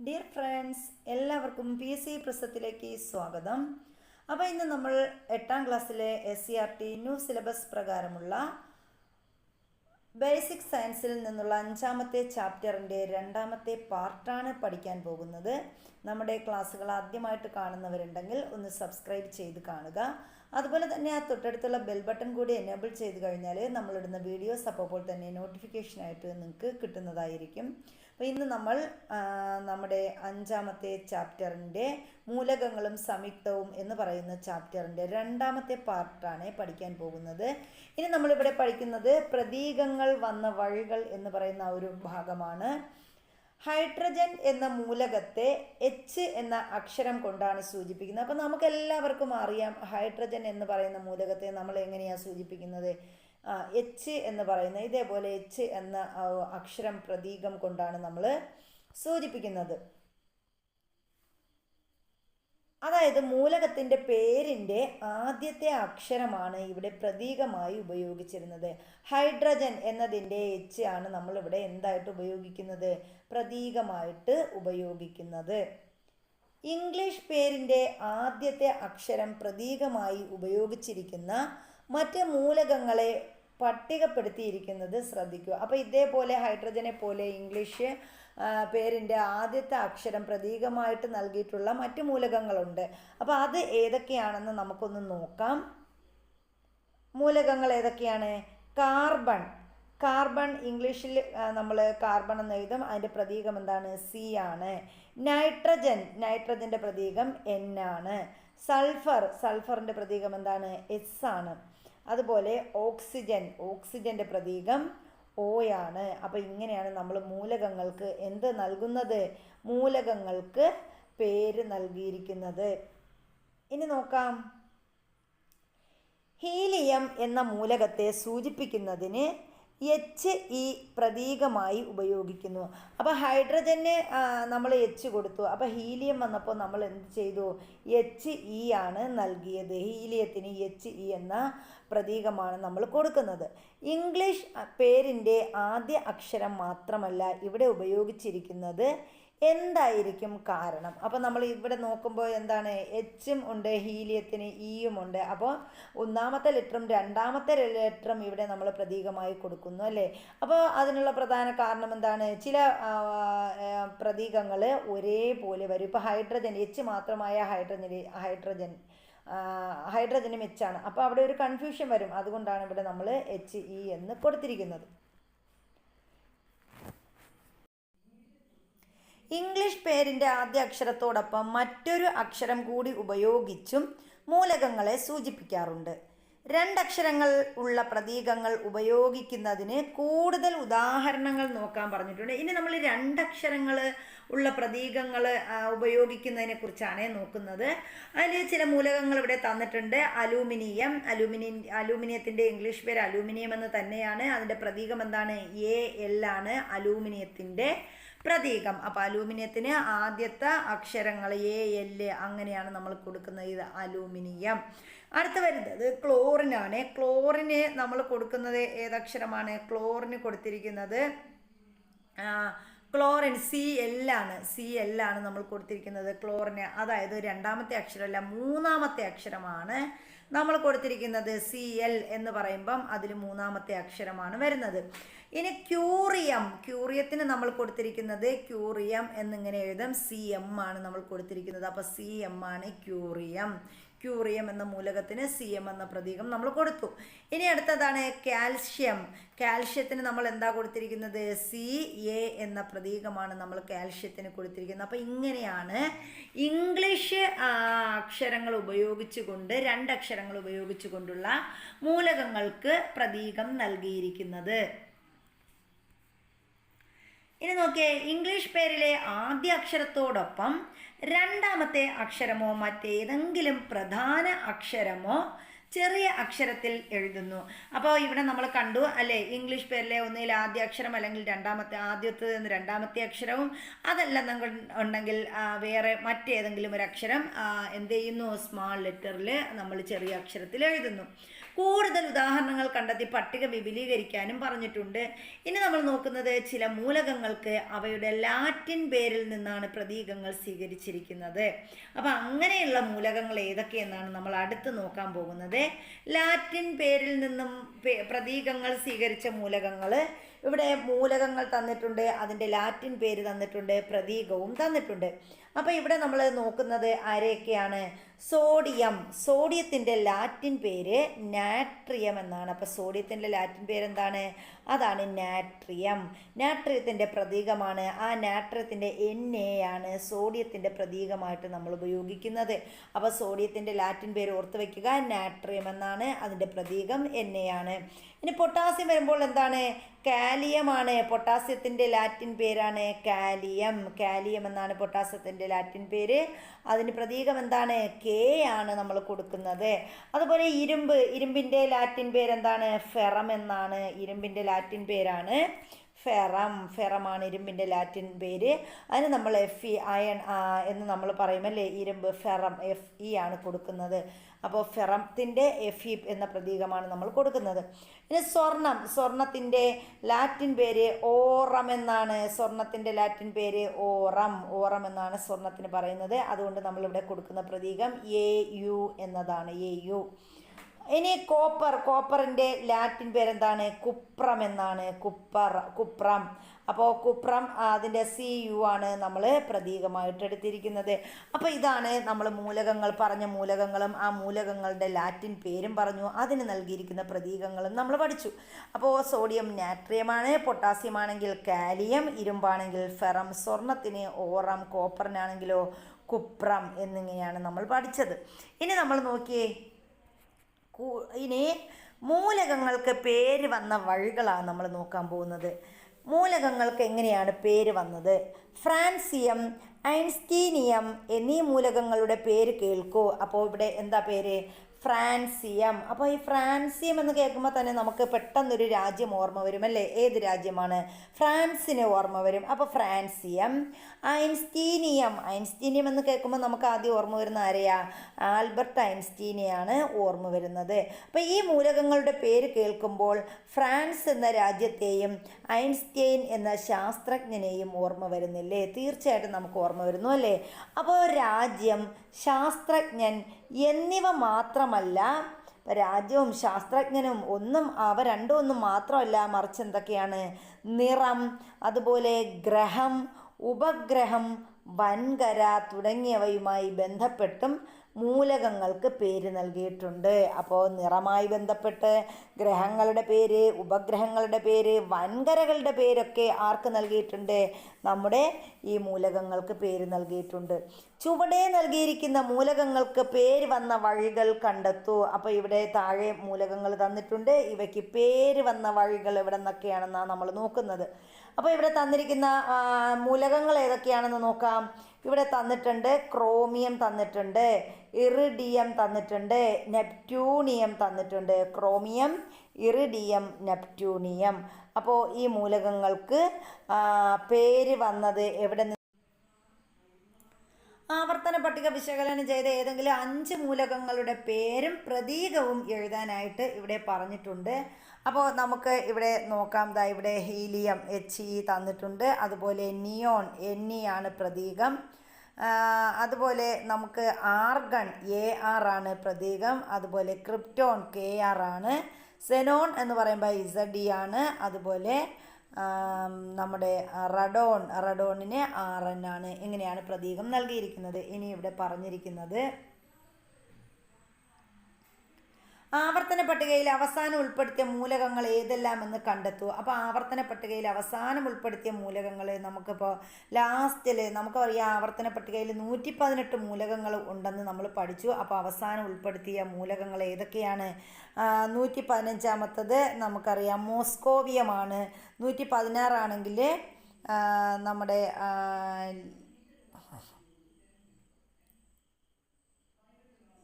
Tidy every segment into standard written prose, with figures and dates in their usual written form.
Dear friends, എല്ലാവർക്കും PSC പ്രസത്തിലേക്ക് സ്വാഗതം. അപ്പോൾ ഇന്ന് നമ്മൾ 8ാം ക്ലാസ്സിലെ SCERT ന്യൂ സിലബസ് പ്രകാരമുള്ള ബേസിക് സയൻസിൽ നിന്നുള്ള 5ാമത്തെ ചാപ്റ്ററിൻ്റെ 2ാമത്തെ പാർട്ടാണ് പഠിക്കാൻ പോകുന്നത്. നമ്മുടെ ക്ലാസ്സുകൾ ആദ്യമായിട്ട് കാണുന്നവരുണ്ടെങ്കിൽ ഒന്ന് സബ്സ്ക്രൈബ് ചെയ്ത് കാണുക. അതുപോലെ തന്നെ ആ തൊട്ടടുത്തുള്ള ബെൽ ബട്ടൺ കൂടി എനേബിൾ ചെയ്ത് കഴിഞ്ഞാൽ നമ്മളിടുന്ന വീഡിയോസ് അപ്പോൾ തന്നെ നോട്ടിഫിക്കേഷനായിട്ട് നിങ്ങൾക്ക് കിട്ടുന്നതായിരിക്കും. അപ്പോൾ ഇന്ന് നമ്മൾ നമ്മുടെ 5ാമത്തെ ചാപ്റ്ററിൻ്റെ മൂലകങ്ങളും സംയുക്തവും എന്ന് പറയുന്ന ചാപ്റ്ററിൻ്റെ 2ാമത്തെ പാർട്ടാണ് പഠിക്കാൻ പോകുന്നത്. ഇനി നമ്മളിവിടെ പഠിക്കുന്നത് പ്രതീകങ്ങൾ വന്ന വഴികൾ എന്ന് പറയുന്ന ഒരു ഭാഗമാണ്. ഹൈഡ്രജൻ എന്ന മൂലകത്തെ H എന്ന അക്ഷരം കൊണ്ടാണ് സൂചിപ്പിക്കുന്നത്. അപ്പോൾ നമുക്ക് എല്ലാവർക്കും അറിയാം ഹൈഡ്രജൻ എന്ന് പറയുന്ന മൂലകത്തെ നമ്മൾ എങ്ങനെയാണ് സൂചിപ്പിക്കുന്നത്. H എന്ന് പറയുന്ന ഇതേപോലെ H എന്ന അക്ഷരം പ്രതീകം കൊണ്ടാണ് നമ്മൾ സൂചിപ്പിക്കുന്നത്. അതായത് മൂലകത്തിൻ്റെ പേരിൻ്റെ ആദ്യത്തെ അക്ഷരമാണ് ഇവിടെ പ്രതീകമായി ഉപയോഗിച്ചിരുന്നത്. ഹൈഡ്രജൻ എന്നതിൻ്റെ H ആണ് നമ്മളിവിടെ എന്തായിട്ട് ഉപയോഗിക്കുന്നത്, പ്രതീകമായിട്ട് ഉപയോഗിക്കുന്നത്. ഇംഗ്ലീഷ് പേരിൻ്റെ ആദ്യത്തെ അക്ഷരം പ്രതീകമായി ഉപയോഗിച്ചിരിക്കുന്ന മറ്റ് മൂലകങ്ങളെ പട്ടികപ്പെടുത്തിയിരിക്കുന്നത് ശ്രദ്ധിക്കുക. അപ്പോൾ ഇതേപോലെ ഹൈഡ്രജനെ പോലെ ഇംഗ്ലീഷ് പേരിൻ്റെ ആദ്യത്തെ അക്ഷരം പ്രതീകമായിട്ട് നൽകിയിട്ടുള്ള മറ്റ് മൂലകങ്ങളുണ്ട്. അപ്പോൾ അത് ഏതൊക്കെയാണെന്ന് നമുക്കൊന്ന് നോക്കാം. മൂലകങ്ങൾ ഏതൊക്കെയാണ്? കാർബൺ ഇംഗ്ലീഷിൽ നമ്മൾ കാർബൺ എന്ന് എഴുതും. അതിൻ്റെ പ്രതീകം എന്താണ്? C ആണ്. നൈട്രജൻ്റെ പ്രതീകം N ആണ്. സൾഫറിൻ്റെ പ്രതീകം എന്താണ്? S ആണ്. അതുപോലെ ഓക്സിജൻ്റെ പ്രതീകം O ആണ്. അപ്പോൾ ഇങ്ങനെയാണ് നമ്മൾ മൂലകങ്ങൾക്ക് എന്ത് നൽകുന്നത്, മൂലകങ്ങൾക്ക് പേര് നൽകിയിരിക്കുന്നത്. ഇനി നോക്കാം. ഹീലിയം എന്ന മൂലകത്തെ സൂചിപ്പിക്കുന്നതിന് He പ്രതീകമായി ഉപയോഗിക്കുന്നു. അപ്പോൾ ഹൈഡ്രജന് നമ്മൾ H കൊടുത്തു. അപ്പോൾ ഹീലിയം വന്നപ്പോൾ നമ്മൾ എന്ത് ചെയ്തു? He ആണ് നൽകിയത്. ഹീലിയത്തിന് He എന്ന പ്രതീകമാണ് നമ്മൾ കൊടുക്കുന്നത്. ഇംഗ്ലീഷ് പേരിൻ്റെ ആദ്യ അക്ഷരം മാത്രമല്ല ഇവിടെ ഉപയോഗിച്ചിരിക്കുന്നത്. എന്തായിരിക്കും കാരണം? അപ്പോൾ നമ്മൾ ഇവിടെ നോക്കുമ്പോൾ എന്താണ്, Hഉം ഉണ്ട്, ഹീലിയത്തിന് Eയും ഉണ്ട്. അപ്പോൾ ഒന്നാമത്തെ ലെറ്ററും രണ്ടാമത്തെ ലെറ്ററും ഇവിടെ നമ്മൾ പ്രതീകമായി കൊടുക്കുന്നു അല്ലേ. അപ്പോൾ അതിനുള്ള പ്രധാന കാരണം എന്താണ്? ചില പ്രതീകങ്ങൾ ഒരേപോലെ വരും. ഇപ്പോൾ ഹൈഡ്രജൻ H മാത്രമായ ഹൈഡ്രജനും H ആണ്. അപ്പോൾ അവിടെ ഒരു കൺഫ്യൂഷൻ വരും. അതുകൊണ്ടാണ് ഇവിടെ നമ്മൾ He എന്ന് കൊടുത്തിരിക്കുന്നത്. ഇംഗ്ലീഷ് പേരിൻ്റെ ആദ്യ അക്ഷരത്തോടൊപ്പം മറ്റൊരു അക്ഷരം കൂടി ഉപയോഗിച്ചും മൂലകങ്ങളെ സൂചിപ്പിക്കാറുണ്ട്. രണ്ടക്ഷരങ്ങൾ ഉള്ള പ്രതീകങ്ങൾ ഉപയോഗിക്കുന്നതിന് കൂടുതൽ ഉദാഹരണങ്ങൾ നോക്കാൻ പറഞ്ഞിട്ടുണ്ട്. ഇനി നമ്മൾ രണ്ടക്ഷരങ്ങൾ ഉള്ള പ്രതീകങ്ങൾ ഉപയോഗിക്കുന്നതിനെ കുറിച്ചാണ് നോക്കുന്നത്. അതിൽ ചില മൂലകങ്ങൾ ഇവിടെ തന്നിട്ടുണ്ട്. അലൂമിനിയത്തിൻ്റെ ഇംഗ്ലീഷ് പേര് അലൂമിനിയം എന്ന് തന്നെയാണ്. അതിൻ്റെ പ്രതീകം എന്താണ്? Al ആണ് അലൂമിനിയത്തിൻ്റെ പ്രതീകം. അപ്പോൾ അലൂമിനിയത്തിന് ആദ്യത്തെ അക്ഷരങ്ങൾ Al അങ്ങനെയാണ് നമ്മൾ കൊടുക്കുന്നത്. ഇത് അലൂമിനിയം. അടുത്ത് വരുന്നത് ക്ലോറിനാണ്. ക്ലോറിന് നമ്മൾ കൊടുക്കുന്നത് ഏതക്ഷരമാണ്? ക്ലോറിന് കൊടുത്തിരിക്കുന്നത് ക്ലോറിൻ Cl ആണ് നമ്മൾ കൊടുത്തിരിക്കുന്നത് ക്ലോറിന്. അതായത് രണ്ടാമത്തെ അക്ഷരമല്ല, മൂന്നാമത്തെ അക്ഷരമാണ് നമ്മൾ കൊടുത്തിരിക്കുന്നത്. Cl എന്ന് പറയുമ്പം അതിൽ മൂന്നാമത്തെ അക്ഷരമാണ് വരുന്നത്. ഇനി ക്യൂറിയത്തിന് നമ്മൾ കൊടുത്തിരിക്കുന്നത് ക്യൂറിയം എന്നിങ്ങനെ എഴുതാം. Cm ആണ് നമ്മൾ കൊടുത്തിരിക്കുന്നത്. അപ്പോൾ Cm ആണ് ക്യൂറിയം എന്ന മൂലകത്തിന് Cm എന്ന പ്രതീകം നമ്മൾ കൊടുത്തു. ഇനി അടുത്തതാണ് കാൽഷ്യത്തിന് നമ്മൾ എന്താ കൊടുത്തിരിക്കുന്നത്? Ca എന്ന പ്രതീകമാണ് നമ്മൾ കാൽഷ്യത്തിന് കൊടുത്തിരിക്കുന്നത്. അപ്പോൾ ഇങ്ങനെയാണ് ഇംഗ്ലീഷ് അക്ഷരങ്ങൾ ഉപയോഗിച്ചുകൊണ്ട്, രണ്ടക്ഷരങ്ങൾ ഉപയോഗിച്ചുകൊണ്ടുള്ള മൂലകങ്ങൾക്ക് പ്രതീകം നൽകിയിരിക്കുന്നത്. ഇനി നോക്കിയേ, ഇംഗ്ലീഷ് പേരിലെ ആദ്യ അക്ഷരത്തോടൊപ്പം രണ്ടാമത്തെ അക്ഷരമോ മറ്റേതെങ്കിലും പ്രധാന അക്ഷരമോ ചെറിയ അക്ഷരത്തിൽ എഴുതുന്നു. അപ്പോൾ ഇവിടെ നമ്മൾ കണ്ടു അല്ലേ, ഇംഗ്ലീഷ് പേരിലെ ഒന്നിൽ ആദ്യ അക്ഷരം അല്ലെങ്കിൽ രണ്ടാമത്തെ അക്ഷരവും അതല്ല ഉണ്ടെങ്കിൽ വേറെ മറ്റേതെങ്കിലും ഒരു അക്ഷരം എന്ത് ചെയ്യുന്നു? സ്മാൾ ലെറ്ററിൽ നമ്മൾ ചെറിയ അക്ഷരത്തിൽ എഴുതുന്നു. കൂടുതൽ ഉദാഹരണങ്ങൾ കണ്ടെത്തി പട്ടിക വിപുലീകരിക്കാനും പറഞ്ഞിട്ടുണ്ട്. ഇനി നമ്മൾ നോക്കുന്നത് ചില മൂലകങ്ങൾക്ക് അവയുടെ ലാറ്റിൻ പേരിൽ നിന്നാണ് പ്രതീകങ്ങൾ സ്വീകരിച്ചിരിക്കുന്നത്. അപ്പം അങ്ങനെയുള്ള മൂലകങ്ങൾ ഏതൊക്കെയെന്നാണ് നമ്മൾ അടുത്ത് നോക്കാൻ പോകുന്നത്. ലാറ്റിൻ പേരിൽ നിന്നും പ്രതീകങ്ങൾ സ്വീകരിച്ച മൂലകങ്ങൾ, ഇവിടെ മൂലകങ്ങൾ തന്നിട്ടുണ്ട്, അതിൻ്റെ ലാറ്റിൻ പേര് തന്നിട്ടുണ്ട്, പ്രതീകവും തന്നിട്ടുണ്ട്. അപ്പോൾ ഇവിടെ നമ്മൾ നോക്കുന്നത് ആരെയൊക്കെയാണ്? സോഡിയത്തിൻ്റെ ലാറ്റിൻ പേര് നാട്രിയം എന്നാണ്. അപ്പോൾ സോഡിയത്തിൻ്റെ ലാറ്റിൻ പേരെന്താണ്? അതാണ് നാട്രിയം. നാട്രിയത്തിൻ്റെ പ്രതീകമാണ്, ആ നാട്രിയത്തിൻ്റെ Na ആണ് സോഡിയത്തിൻ്റെ പ്രതീകമായിട്ട് നമ്മൾ ഉപയോഗിക്കുന്നത്. അപ്പോൾ സോഡിയത്തിൻ്റെ ലാറ്റിൻ പേര് ഓർത്ത് വയ്ക്കുക, നാട്രിയം എന്നാണ്. അതിൻ്റെ പ്രതീകം Na ആണ്. ഇനി പൊട്ടാസ്യം വരുമ്പോൾ എന്താണ്? കാലിയമാണ്. പൊട്ടാസ്യത്തിൻ്റെ ലാറ്റിൻ പേരാണ് കാലിയം എന്നാണ് പൊട്ടാസ്യത്തിൻ്റെ ലാറ്റിൻ പേര്. അതിന് പ്രതീകം എന്താണ്? K ആണ് നമ്മൾ കൊടുക്കുന്നത്. അതുപോലെ ഇരുമ്പിൻ്റെ ലാറ്റിൻ പേരെന്താണ്? ഫെറം എന്നാണ്. ഇരുമ്പിൻ്റെ ലാറ്റിൻ പേരാണ് ഫെറമാണ് ഇരുമ്പിൻ്റെ ലാറ്റിൻ പേര്. അതിന് നമ്മൾ Fe അയൺ എന്ന് നമ്മൾ പറയുമല്ലേ, ഇരുമ്പ് ഫെറം Fe ആണ് കൊടുക്കുന്നത്. അപ്പോൾ ഫെറത്തിൻ്റെ Fe എന്ന പ്രതീകമാണ് നമ്മൾ കൊടുക്കുന്നത്. ഇനി സ്വർണത്തിൻ്റെ ലാറ്റിൻ പേര് ഓറം എന്നാണ്. സ്വർണത്തിൻ്റെ ലാറ്റിൻ പേര് ഓറം എന്നാണ് സ്വർണത്തിന് പറയുന്നത്. അതുകൊണ്ട് നമ്മളിവിടെ കൊടുക്കുന്ന പ്രതീകം Au എന്നതാണ്, Au. ഇനി കോപ്പറിൻ്റെ ലാറ്റിൻ പേരെന്താണ്? കുപ്രം എന്നാണ്. കുപ്രം. അപ്പോൾ കുപ്രം അതിൻ്റെ Cu ആണ് നമ്മൾ പ്രതീകമായിട്ട് എടുത്തിരിക്കുന്നത്. അപ്പോൾ ഇതാണ് നമ്മൾ പറഞ്ഞ മൂലകങ്ങളും ആ മൂലകങ്ങളുടെ ലാറ്റിൻ പേരും പറഞ്ഞു, അതിന് നൽകിയിരിക്കുന്ന പ്രതീകങ്ങളും നമ്മൾ പഠിച്ചു. അപ്പോൾ സോഡിയം നാട്രിയമാണ്, പൊട്ടാസ്യം ആണെങ്കിൽ കാലിയം, ഇരുമ്പാണെങ്കിൽ ഫെറം, സ്വർണത്തിന് ഓറം, കോപ്പറിനാണെങ്കിലോ കുപ്രം എന്നിങ്ങനെയാണ് നമ്മൾ പഠിച്ചത്. ഇനി നമ്മൾ നോക്കിയേ, ഇനി മൂലകങ്ങൾക്ക് പേര് വന്ന വഴികളാണ് നമ്മൾ നോക്കാൻ പോകുന്നത്. മൂലകങ്ങൾക്ക് എങ്ങനെയാണ് പേര് വന്നത്? ഫ്രാൻസിയം, ഐൻസ്റ്റീനിയം എന്നീ മൂലകങ്ങളുടെ പേര് കേൾക്കൂ. അപ്പോൾ ഇവിടെ എന്താ പേര്? ഫ്രാൻസിയം. അപ്പോൾ ഈ ഫ്രാൻസിയം എന്ന് കേൾക്കുമ്പോൾ തന്നെ നമുക്ക് പെട്ടെന്നൊരു രാജ്യം ഓർമ്മ വരും അല്ലേ? ഏത് രാജ്യമാണ്? ഫ്രാൻസിന് ഓർമ്മ വരും. അപ്പോൾ ഫ്രാൻസിയം. ഐൻസ്റ്റീനിയം എന്ന് കേൾക്കുമ്പോൾ നമുക്ക് ആദ്യം ഓർമ്മ വരുന്ന ആരെയാ? ആൽബർട്ട് ഐൻസ്റ്റീനെയാണ് ഓർമ്മ വരുന്നത്. അപ്പോൾ ഈ മൂലകങ്ങളുടെ പേര് കേൾക്കുമ്പോൾ ഫ്രാൻസ് എന്ന രാജ്യത്തെയും ഐൻസ്റ്റൈൻ എന്ന ശാസ്ത്രജ്ഞനെയും ഓർമ്മ വരുന്നില്ലേ? തീർച്ചയായിട്ടും നമുക്ക് ഓർമ്മ വരുന്നു അല്ലേ? അപ്പോൾ രാജ്യം, ശാസ്ത്രജ്ഞൻ എന്നിവ മാത്രമല്ല, രാജ്യവും ശാസ്ത്രജ്ഞനും അവ രണ്ടും മാത്രമല്ല, മറിച്ച് എന്തൊക്കെയാണ്? നിറം, അതുപോലെ ഗ്രഹം, ഉപഗ്രഹം, വൻകര തുടങ്ങിയവയുമായി ബന്ധപ്പെട്ടും മൂലകങ്ങൾക്ക് പേര് നൽകിയിട്ടുണ്ട്. അപ്പോൾ നിറമായി ബന്ധപ്പെട്ട് ഗ്രഹങ്ങളുടെ പേര്, ഉപഗ്രഹങ്ങളുടെ പേര്, വൻകരകളുടെ പേരൊക്കെ ആർക്ക് നൽകിയിട്ടുണ്ട്? നമ്മുടെ ഈ മൂലകങ്ങൾക്ക് പേര് നൽകിയിട്ടുണ്ട്. ചുവടെ നൽകിയിരിക്കുന്ന മൂലകങ്ങൾക്ക് പേര് വന്ന വഴികൾ കണ്ടെത്തൂ. അപ്പോൾ ഇവിടെ താഴെ മൂലകങ്ങൾ തന്നിട്ടുണ്ട്, ഇവയ്ക്ക് പേര് വന്ന വഴികൾ എവിടെ നിന്നൊക്കെയാണെന്നാണ് നമ്മൾ നോക്കുന്നത്. അപ്പോൾ ഇവിടെ തന്നിരിക്കുന്ന മൂലകങ്ങൾ ഏതൊക്കെയാണെന്ന് നോക്കാം. ഇവിടെ തന്നിട്ടുണ്ട് ക്രോമിയം തന്നിട്ടുണ്ട്, ഇറിഡിയം തന്നിട്ടുണ്ട്, നെപ്റ്റ്യൂണിയം തന്നിട്ടുണ്ട്. Chromium, iridium, neptunium. അപ്പോൾ ഈ മൂലകങ്ങൾക്ക് പേര് വന്നത് എവിടെ നിന്ന്? ആവർത്തന പട്ടിക വിശകലനം ചെയ്ത ഏതെങ്കിലും 5 മൂലകങ്ങളുടെ പേരും പ്രതീകവും എഴുതാനായിട്ട് ഇവിടെ പറഞ്ഞിട്ടുണ്ട്. അപ്പോൾ നമുക്ക് ഇവിടെ നോക്കാം. ഇവിടെ ഹീലിയം He തന്നിട്ടുണ്ട്, അതുപോലെ നിയോൺ Ne ആണ് പ്രതീകം, അതുപോലെ നമുക്ക് ആർഗൺ Ar ആണ് പ്രതീകം, അതുപോലെ ക്രിപ്റ്റോൺ Kr ആണ്, സെനോൺ എന്ന് പറയുമ്പോൾ Zd ആണ്, അതുപോലെ നമ്മുടെ റഡോണിന് Rn ആണ്. ഇങ്ങനെയാണ് പ്രതീകം നൽകിയിരിക്കുന്നത്. ഇനി ഇവിടെ പറഞ്ഞിരിക്കുന്നത് ആവർത്തന പട്ടികയിൽ അവസാനം ഉൾപ്പെടുത്തിയ മൂലകങ്ങൾ ഏതെല്ലാമെന്ന് കണ്ടെത്തൂ. അപ്പോൾ ആവർത്തന പട്ടികയിൽ അവസാനം ഉൾപ്പെടുത്തിയ മൂലകങ്ങൾ നമുക്കിപ്പോൾ ലാസ്റ്റിൽ നമുക്കറിയാം, ആവർത്തന പട്ടികയിൽ 118 മൂലകങ്ങൾ ഉണ്ടെന്ന് നമ്മൾ പഠിച്ചു. അപ്പോൾ അവസാനം ഉൾപ്പെടുത്തിയ മൂലകങ്ങൾ ഏതൊക്കെയാണ്? 115ാമത്തത് നമുക്കറിയാം മോസ്കോവിയമാണ്. 116 ആണെങ്കിൽ നമ്മുടെ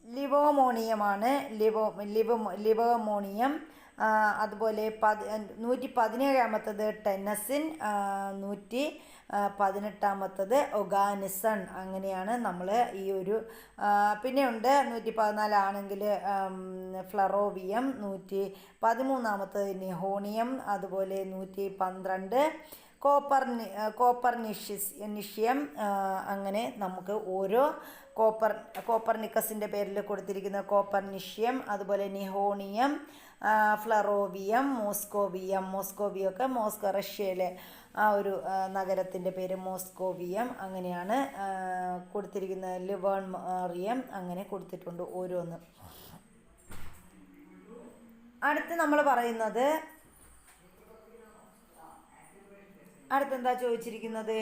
ലിവോമോണിയമാണ്. ലിവോമോണിയം. അതുപോലെ 117ാമത്തത് ടെന്നസിൻ. 18ാമത്തത് ഒഗാനിസൺ. അങ്ങനെയാണ് നമ്മൾ ഈ ഒരു പിന്നെ ഉണ്ട് 114 ആണെങ്കിൽ ഫ്ലറോവിയം, 113ാമത്തത് നിഹോണിയം, അതുപോലെ 112 കോപ്പർനിഷ്യം. അങ്ങനെ നമുക്ക് ഓരോ കോപ്പർനിക്കസിൻ്റെ പേരിൽ കൊടുത്തിരിക്കുന്ന കോപ്പർനിഷ്യം, അതുപോലെ നിഹോണിയം, ഫ്ലറോവിയം, മോസ്കോവിയൊക്കെ മോസ്കോ, റഷ്യയിലെ ആ ഒരു നഗരത്തിൻ്റെ പേര് മോസ്കോവിയം. അങ്ങനെയാണ് കൊടുത്തിരിക്കുന്നത്. ലിവേൺമാറിയം അങ്ങനെ കൊടുത്തിട്ടുണ്ട് ഓരോന്ന്. അടുത്ത് നമ്മൾ പറയുന്നത് അടുത്തെന്താ ചോദിച്ചിരിക്കുന്നത്?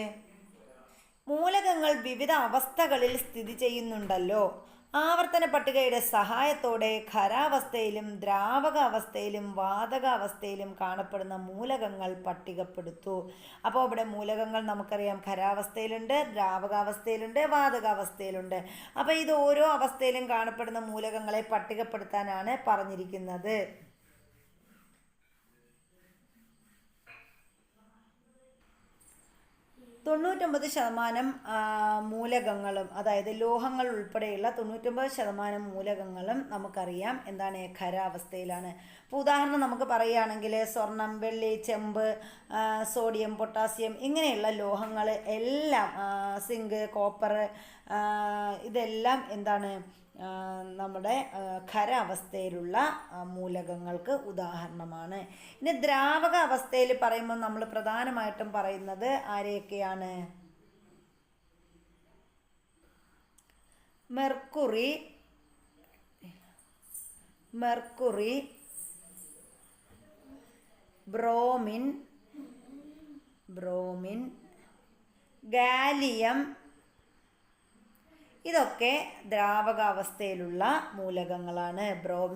മൂലകങ്ങൾ വിവിധ അവസ്ഥകളിൽ സ്ഥിതി ചെയ്യുന്നുണ്ടല്ലോ. ആവർത്തന പട്ടികയുടെ സഹായത്തോടെ ഖരാവസ്ഥയിലും ദ്രാവകാവസ്ഥയിലും വാതകാവസ്ഥയിലും കാണപ്പെടുന്ന മൂലകങ്ങൾ പട്ടികപ്പെടുത്തു. അപ്പോൾ ഇവിടെ മൂലകങ്ങൾ നമുക്കറിയാം ഖരാവസ്ഥയിലുണ്ട്, ദ്രാവകാവസ്ഥയിലുണ്ട്, വാതകാവസ്ഥയിലുണ്ട്. അപ്പോൾ ഇത് ഓരോ അവസ്ഥയിലും കാണപ്പെടുന്ന മൂലകങ്ങളെ പട്ടികപ്പെടുത്താനാണ് പറഞ്ഞിരിക്കുന്നത്. 99% മൂലകങ്ങളും, അതായത് ലോഹങ്ങൾ ഉൾപ്പെടെയുള്ള 99% മൂലകങ്ങളും നമുക്കറിയാം എന്താണ്, ഖരാവസ്ഥയിലാണ്. ഇപ്പോൾ ഉദാഹരണം നമുക്ക് പറയുകയാണെങ്കിൽ സ്വർണം, വെള്ളി, ചെമ്പ്, സോഡിയം, പൊട്ടാസ്യം ഇങ്ങനെയുള്ള ലോഹങ്ങൾ എല്ലാം, സിങ്ക്, കോപ്പർ, ഇതെല്ലാം എന്താണ്, നമ്മുടെ ഖരാവസ്ഥയിലുള്ള മൂലകങ്ങൾക്ക് ഉദാഹരണമാണ്. ഇനി ദ്രാവക അവസ്ഥയിൽ പറയുമ്പോൾ നമ്മൾ പ്രധാനമായിട്ടും പറയുന്നത് ആരെയൊക്കെയാണ്? മെർക്കുറി, ബ്രോമിൻ, ഗാലിയം, ഇതൊക്കെ ദ്രാവകാവസ്ഥയിലുള്ള മൂലകങ്ങളാണ്.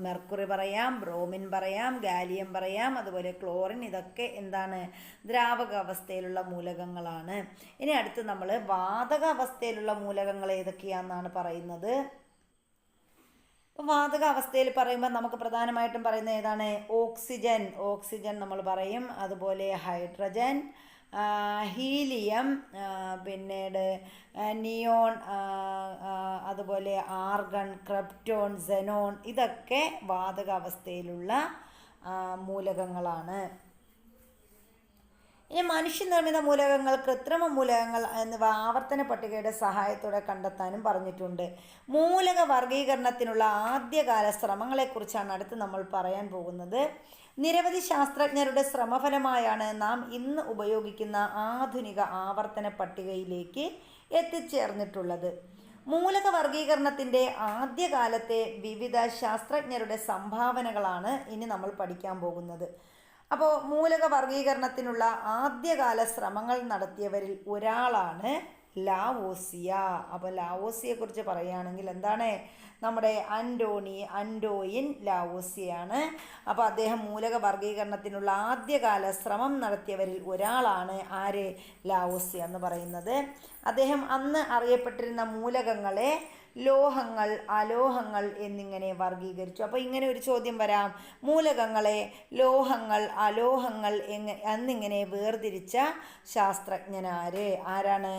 മെർക്കുറി പറയാം, ബ്രോമിൻ പറയാം, ഗാലിയം പറയാം, അതുപോലെ ക്ലോറിൻ, ഇതൊക്കെ എന്താണ്, ദ്രാവകാവസ്ഥയിലുള്ള മൂലകങ്ങളാണ്. ഇനി അടുത്ത് നമ്മൾ വാതകാവസ്ഥയിലുള്ള മൂലകങ്ങൾ ഏതൊക്കെയാണെന്നാണ് പറയുന്നത്. വാതകാവസ്ഥയിൽ പറയുമ്പോൾ നമുക്ക് പ്രധാനമായിട്ടും പറയുന്നത് ഏതാണ്? ഓക്സിജൻ നമ്മൾ പറയും, അതുപോലെ ഹൈഡ്രജൻ, ഹീലിയം, പിന്നീട് നിയോൺ, അതുപോലെ ആർഗൺ, ക്രിപ്റ്റോൺ, സെനോൺ, ഇതൊക്കെ വാതകാവസ്ഥയിലുള്ള മൂലകങ്ങളാണ്. ഇനി മനുഷ്യനിർമ്മിത മൂലകങ്ങൾ, കൃത്രിമ മൂലകങ്ങൾ എന്നിവ ആവർത്തന പട്ടികയുടെ സഹായത്തോടെ കണ്ടെത്താനും പറഞ്ഞിട്ടുണ്ട്. മൂലക വർഗീകരണത്തിനുള്ള ആദ്യകാല ശ്രമങ്ങളെക്കുറിച്ചാണ് അടുത്ത് നമ്മൾ പറയാൻ പോകുന്നത്. നിരവധി ശാസ്ത്രജ്ഞരുടെ ശ്രമഫലമായാണ് നാം ഇന്ന് ഉപയോഗിക്കുന്ന ആധുനിക ആവർത്തന പട്ടികയിലേക്ക് എത്തിച്ചേർന്നിട്ടുള്ളത്. മൂലക വർഗീകരണത്തിൻ്റെ ആദ്യകാലത്തെ വിവിധ ശാസ്ത്രജ്ഞരുടെ സംഭാവനകളാണ് ഇനി നമ്മൾ പഠിക്കാൻ പോകുന്നത്. അപ്പോൾ മൂലക വർഗീകരണത്തിനുള്ള ആദ്യകാല ശ്രമങ്ങൾ നടത്തിയവരിൽ ഒരാളാണ് ലാവോസിയ. അപ്പോൾ ലാവോസിയെക്കുറിച്ച് പറയുകയാണെങ്കിൽ എന്താണ്, നമ്മുടെ അൻഡോയിൻ ലാവോസിയാണ്. അപ്പോൾ അദ്ദേഹം മൂലക വർഗീകരണത്തിനുള്ള ആദ്യകാല ശ്രമം നടത്തിയവരിൽ ഒരാളാണ്. ആര്? ലാവോസിയ എന്ന് പറയുന്നത്. അദ്ദേഹം അന്ന് അറിയപ്പെട്ടിരുന്ന മൂലകങ്ങളെ ലോഹങ്ങൾ, അലോഹങ്ങൾ എന്നിങ്ങനെ വർഗീകരിച്ചു. അപ്പോൾ ഇങ്ങനെ ഒരു ചോദ്യം വരാം, മൂലകങ്ങളെ ലോഹങ്ങൾ, അലോഹങ്ങൾ എന്നിങ്ങനെ വേർതിരിച്ച ശാസ്ത്രജ്ഞനാര്? ആരാണ്?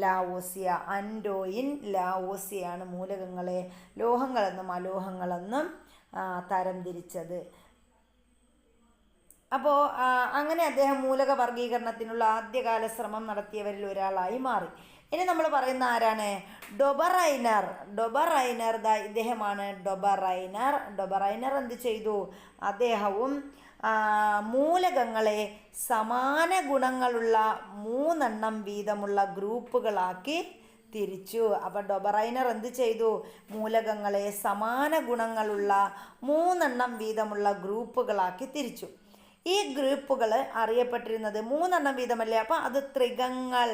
ലാവോസിയ. അൻഡോയിൻ ലാവോസിയാണ് മൂലകങ്ങളെ ലോഹങ്ങളെന്നും അലോഹങ്ങളെന്നും തരംതിരിച്ചത്. അപ്പോൾ അങ്ങനെ അദ്ദേഹം മൂലക വർഗീകരണത്തിനുള്ള ആദ്യകാല ശ്രമം നടത്തിയവരിൽ ഒരാളായി മാറി. ഇനി നമ്മൾ പറയുന്ന ആരാണ്? ഡൊബറൈനർ. ഇദ്ദേഹമാണ് ഡൊബറൈനർ എന്ത് ചെയ്തു? അദ്ദേഹവും മൂലകങ്ങളെ സമാന ഗുണങ്ങളുള്ള 3 വീതമുള്ള ഗ്രൂപ്പുകളാക്കി തിരിച്ചു. അപ്പോൾ ഡൊബറൈനർ എന്ത് ചെയ്തു? മൂലകങ്ങളെ സമാന ഗുണങ്ങളുള്ള 3 വീതമുള്ള ഗ്രൂപ്പുകളാക്കി തിരിച്ചു. ഈ ഗ്രൂപ്പുകൾ അറിയപ്പെട്ടിരുന്നത് 3 വീതമല്ലേ, അപ്പോൾ അത് ത്രികങ്ങൾ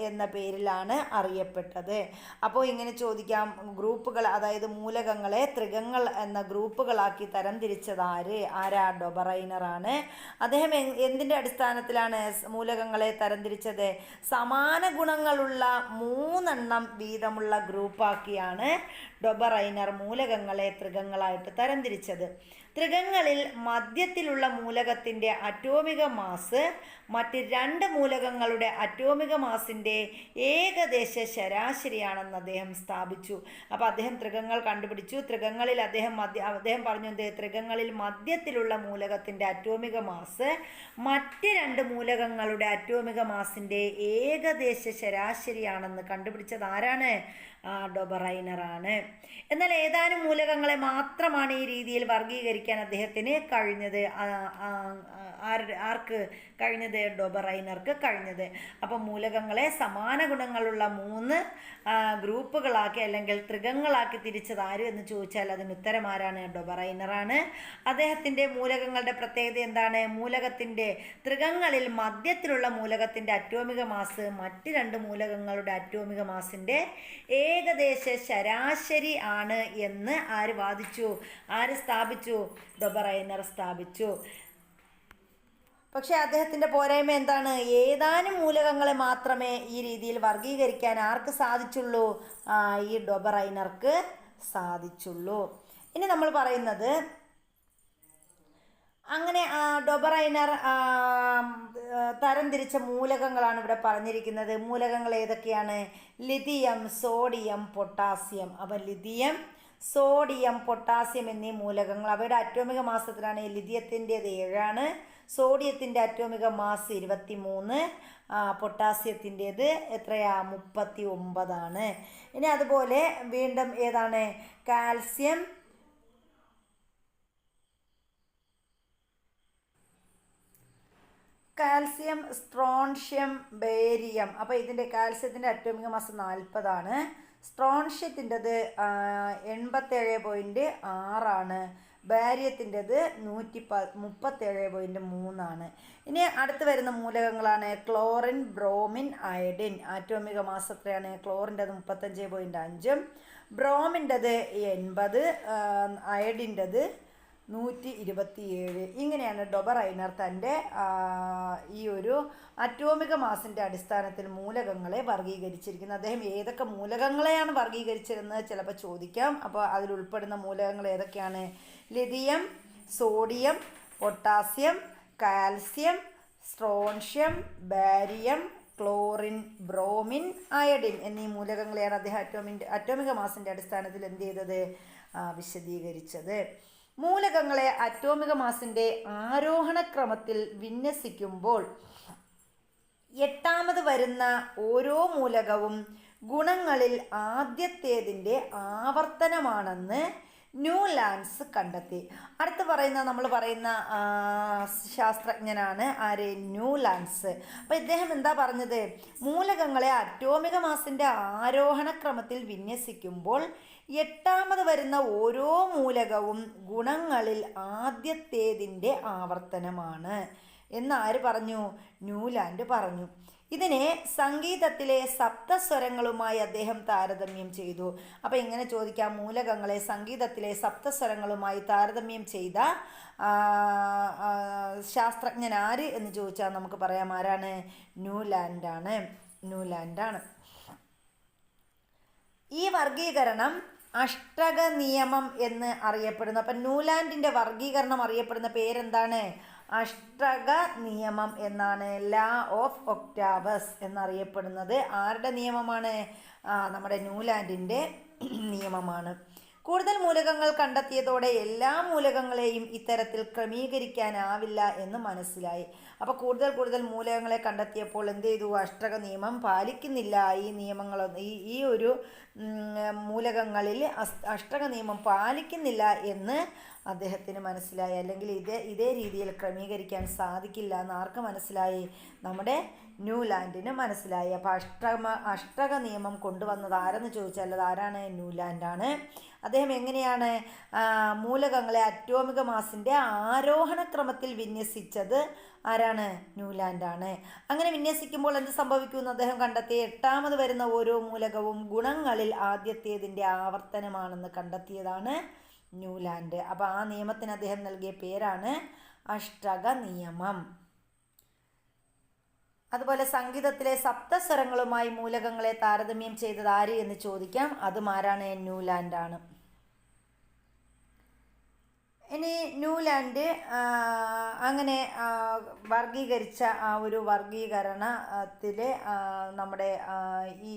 എന്ന പേരിലാണ് അറിയപ്പെട്ടത്. അപ്പോൾ ഇങ്ങനെ ചോദിക്കാം, ഗ്രൂപ്പുകൾ, അതായത് മൂലകങ്ങളെ ത്രികങ്ങൾ എന്ന ഗ്രൂപ്പുകളാക്കി തരംതിരിച്ചത് ആരാ? ഡൊബറൈനറാണ്. അദ്ദേഹം എന്തിൻ്റെ അടിസ്ഥാനത്തിലാണ് മൂലകങ്ങളെ തരംതിരിച്ചത്? സമാന ഗുണങ്ങളുള്ള 3 വീതമുള്ള ഗ്രൂപ്പാക്കിയാണ് ഡൊബറൈനർ മൂലകങ്ങളെ ത്രികങ്ങളായിട്ട് തരംതിരിച്ചത്. ത്രികങ്ങളിൽ മധ്യത്തിലുള്ള മൂലകത്തിൻ്റെ അറ്റോമിക മാസ് മറ്റ് 2 മൂലകങ്ങളുടെ അറ്റോമിക മാസിൻ്റെ ഏകദേശ ശരാശരിയാണെന്ന് അദ്ദേഹം സ്ഥാപിച്ചു. അപ്പോൾ അദ്ദേഹം ത്രികങ്ങൾ കണ്ടുപിടിച്ചു. ത്രികങ്ങളിൽ അദ്ദേഹം പറഞ്ഞു എന്ത്? ത്രികങ്ങളിൽ മധ്യത്തിലുള്ള മൂലകത്തിൻ്റെ അറ്റോമിക മാസ് മറ്റ് 2 മൂലകങ്ങളുടെ അറ്റോമിക മാസിൻ്റെ ഏകദേശ ശരാശരിയാണെന്ന് കണ്ടുപിടിച്ചത് ആരാണ്? ഡൊബറൈനറാണ്. എന്നാൽ ഏതാനും മൂലകങ്ങളെ മാത്രമാണ് ഈ രീതിയിൽ വർഗീകരിക്കാൻ അദ്ദേഹത്തിന് കഴിഞ്ഞത്. ആർക്ക് കഴിഞ്ഞത്? ഡൊബറൈനർക്ക് കഴിഞ്ഞത്. അപ്പം മൂലകങ്ങളെ സമാന ഗുണങ്ങളുള്ള 3 ഗ്രൂപ്പുകളാക്കി അല്ലെങ്കിൽ ത്രികങ്ങളാക്കി തിരിച്ചത് ആര് എന്ന് ചോദിച്ചാൽ അതിന് ഉത്തരം ആരാണ്? ഡൊബറൈനറാണ്. അദ്ദേഹത്തിൻ്റെ മൂലകങ്ങളുടെ പ്രത്യേകത എന്താണ്? മൂലകത്തിൻ്റെ ത്രികങ്ങളിൽ മധ്യത്തിലുള്ള മൂലകത്തിൻ്റെ അറ്റോമിക മാസ് മറ്റ് 2 മൂലകങ്ങളുടെ അറ്റോമിക മാസിൻ്റെ ഏകദേശ ശരാശരി ആണ് എന്ന് ആര് വാദിച്ചു? ആര് സ്ഥാപിച്ചു? ഡൊബറൈനർ സ്ഥാപിച്ചു. പക്ഷെ അദ്ദേഹത്തിൻ്റെ പോരായ്മ എന്താണ്? ഏതാനും മൂലകങ്ങളെ മാത്രമേ ഈ രീതിയിൽ വർഗീകരിക്കാൻ ആർക്ക് സാധിച്ചുള്ളൂ? ഈ ഡൊബറൈനർക്ക് സാധിച്ചുള്ളൂ. ഇനി നമ്മൾ പറയുന്നത് അങ്ങനെ ഡൊബറൈനർ തരംതിരിച്ച മൂലകങ്ങളാണ് ഇവിടെ പറഞ്ഞിരിക്കുന്നത്. മൂലകങ്ങൾ ഏതൊക്കെയാണ്? Lithium, sodium, potassium. അപ്പം ലിഥിയം, സോഡിയം, പൊട്ടാസ്യം എന്നീ മൂലകങ്ങൾ അവയുടെ അറ്റോമിക മാസത്തിലാണ്. ലിഥിയത്തിൻ്റേത് 7 ആണ്, സോഡിയത്തിൻ്റെ അറ്റോമിക മാസ് 23, പൊട്ടാസ്യത്തിൻ്റേത് എത്രയാ? 39. ഇനി അതുപോലെ വീണ്ടും ഏതാണ്? Calcium, strontium, barium. അപ്പോൾ ഇതിൻ്റെ കാൽസ്യത്തിൻ്റെ അറ്റോമിക മാസ് 40 ആണ്. സ്ട്രോൺഷ്യത്തിൻ്റെത് 87.6 ആണ്. ബാരിയത്തിൻ്റെത് 137.3 ആണ്. ഇനി അടുത്ത് വരുന്ന മൂലകങ്ങളാണ് ക്ലോറിൻ, ബ്രോമിൻ, അയഡിൻ. ആറ്റോമിക മാസ് എത്രയാണ്? ക്ലോറിൻ്റെത് 35.5, ബ്രോമിൻ്റെത് 80, അയഡിൻ്റെത് 127. ഇങ്ങനെയാണ് ഡൊബറൈനർ തൻ്റെ ഈ ഒരു അറ്റോമിക മാസിൻ്റെ അടിസ്ഥാനത്തിൽ മൂലകങ്ങളെ വർഗീകരിച്ചിരിക്കുന്നത്. അദ്ദേഹം ഏതൊക്കെ മൂലകങ്ങളെയാണ് വർഗീകരിച്ചിരുന്നത് ചിലപ്പോൾ ചോദിക്കാം. അപ്പോൾ അതിലുൾപ്പെടുന്ന മൂലകങ്ങൾ ഏതൊക്കെയാണ്? Lithium, sodium, potassium, calcium, strontium, barium, chlorine, bromine, iodine എന്നീ മൂലകങ്ങളെയാണ് അദ്ദേഹം അറ്റോമിക മാസിൻ്റെ അടിസ്ഥാനത്തിൽ എന്ത് ചെയ്തത്? വിശദീകരിച്ചത്. മൂലകങ്ങളെ അറ്റോമിക മാസിൻ്റെ ആരോഹണക്രമത്തിൽ വിന്യസിക്കുമ്പോൾ 8ാമത് വരുന്ന ഓരോ മൂലകവും ഗുണങ്ങളിൽ ആദ്യത്തേതിൻ്റെ ആവർത്തനമാണെന്ന് ന്യൂലാൻഡ്സ് കണ്ടെത്തി. അടുത്ത് നമ്മൾ പറയുന്ന ശാസ്ത്രജ്ഞനാണ് ആര്? ന്യൂലാൻഡ്സ്. അപ്പോൾ ഇദ്ദേഹം എന്താ പറഞ്ഞത്? മൂലകങ്ങളെ അറ്റോമിക മാസിൻ്റെ ആരോഹണക്രമത്തിൽ വിന്യസിക്കുമ്പോൾ 8ാമത് വരുന്ന ഓരോ മൂലകവും ഗുണങ്ങളിൽ ആദ്യത്തേതിൻ്റെ ആവർത്തനമാണ് എന്ന് ആര് പറഞ്ഞു? ന്യൂലാൻഡ് പറഞ്ഞു. ഇതിനെ സംഗീതത്തിലെ സപ്തസ്വരങ്ങളുമായി അദ്ദേഹം താരതമ്യം ചെയ്തു. അപ്പോൾ ഇങ്ങനെ ചോദിക്കാം, മൂലകങ്ങളെ സംഗീതത്തിലെ സപ്തസ്വരങ്ങളുമായി താരതമ്യം ചെയ്ത ശാസ്ത്രജ്ഞൻ ആര് എന്ന് ചോദിച്ചാൽ നമുക്ക് പറയാം ആരാണ്? ന്യൂലാൻഡാണ്. ഈ വർഗീകരണം അഷ്ടക നിയമം എന്ന് അറിയപ്പെടുന്നു. അപ്പം ന്യൂലാൻഡിൻ്റെ വർഗീകരണം അറിയപ്പെടുന്ന പേരെന്താണ്? അഷ്ടക നിയമം എന്നാണ്. ലാ ഓഫ് ഒക്ടാവസ് എന്നറിയപ്പെടുന്നത് ആരുടെ നിയമമാണ്? നമ്മുടെ ന്യൂലാൻഡിൻ്റെ നിയമമാണ്. കൂടുതൽ മൂലകങ്ങൾ കണ്ടെത്തിയതോടെ എല്ലാ മൂലകങ്ങളെയും ഇത്തരത്തിൽ ക്രമീകരിക്കാനാവില്ല എന്ന് മനസ്സിലായി. അപ്പോൾ കൂടുതൽ മൂലകങ്ങളെ കണ്ടെത്തിയപ്പോൾ എന്ത് ചെയ്തു? അഷ്ടക നിയമം പാലിക്കുന്നില്ല. ഈ നിയമങ്ങളൊന്നും ഈ ഒരു മൂലകങ്ങളിൽ അഷ്ടക നിയമം പാലിക്കുന്നില്ല എന്ന് അദ്ദേഹത്തിന് മനസ്സിലായി. അല്ലെങ്കിൽ ഇതേ രീതിയിൽ ക്രമീകരിക്കാൻ സാധിക്കില്ല എന്ന് ആർക്ക് മനസ്സിലായി? നമ്മുടെ ന്യൂലാൻഡിന് മനസ്സിലായി. അപ്പോൾ അഷ്ടക നിയമം കൊണ്ടുവന്നത് ആരെന്ന് ചോദിച്ചാൽ അത് ആരാണ്? ന്യൂലാൻഡാണ്. അദ്ദേഹം എങ്ങനെയാണ് മൂലകങ്ങളെ അറ്റോമിക മാസിൻ്റെ ആരോഹണക്രമത്തിൽ വിന്യസിച്ചത്? ആരാണ്? ന്യൂലാൻഡാണ്. അങ്ങനെ വിന്യസിക്കുമ്പോൾ എന്ത് സംഭവിക്കുമെന്ന് അദ്ദേഹം കണ്ടെത്തി. 8ാമത് വരുന്ന ഓരോ മൂലകവും ഗുണങ്ങളിൽ ആദ്യത്തേതിൻ്റെ ആവർത്തനമാണെന്ന് കണ്ടെത്തിയതാണ് ന്യൂലാൻഡ്. അപ്പോൾ ആ നിയമത്തിന് അദ്ദേഹം നൽകിയ പേരാണ് അഷ്ടക നിയമം. അതുപോലെ സംഗീതത്തിലെ സപ്തസ്വരങ്ങളുമായി മൂലകങ്ങളെ താരതമ്യം ചെയ്തത് ആര് എന്ന് ചോദിക്കാം. അതും ആരാണ്? ന്യൂലാൻഡാണ്. ഇനി ന്യൂലാൻഡ് അങ്ങനെ വർഗീകരിച്ച ആ ഒരു വർഗീകരണത്തിൽ നമ്മുടെ ഈ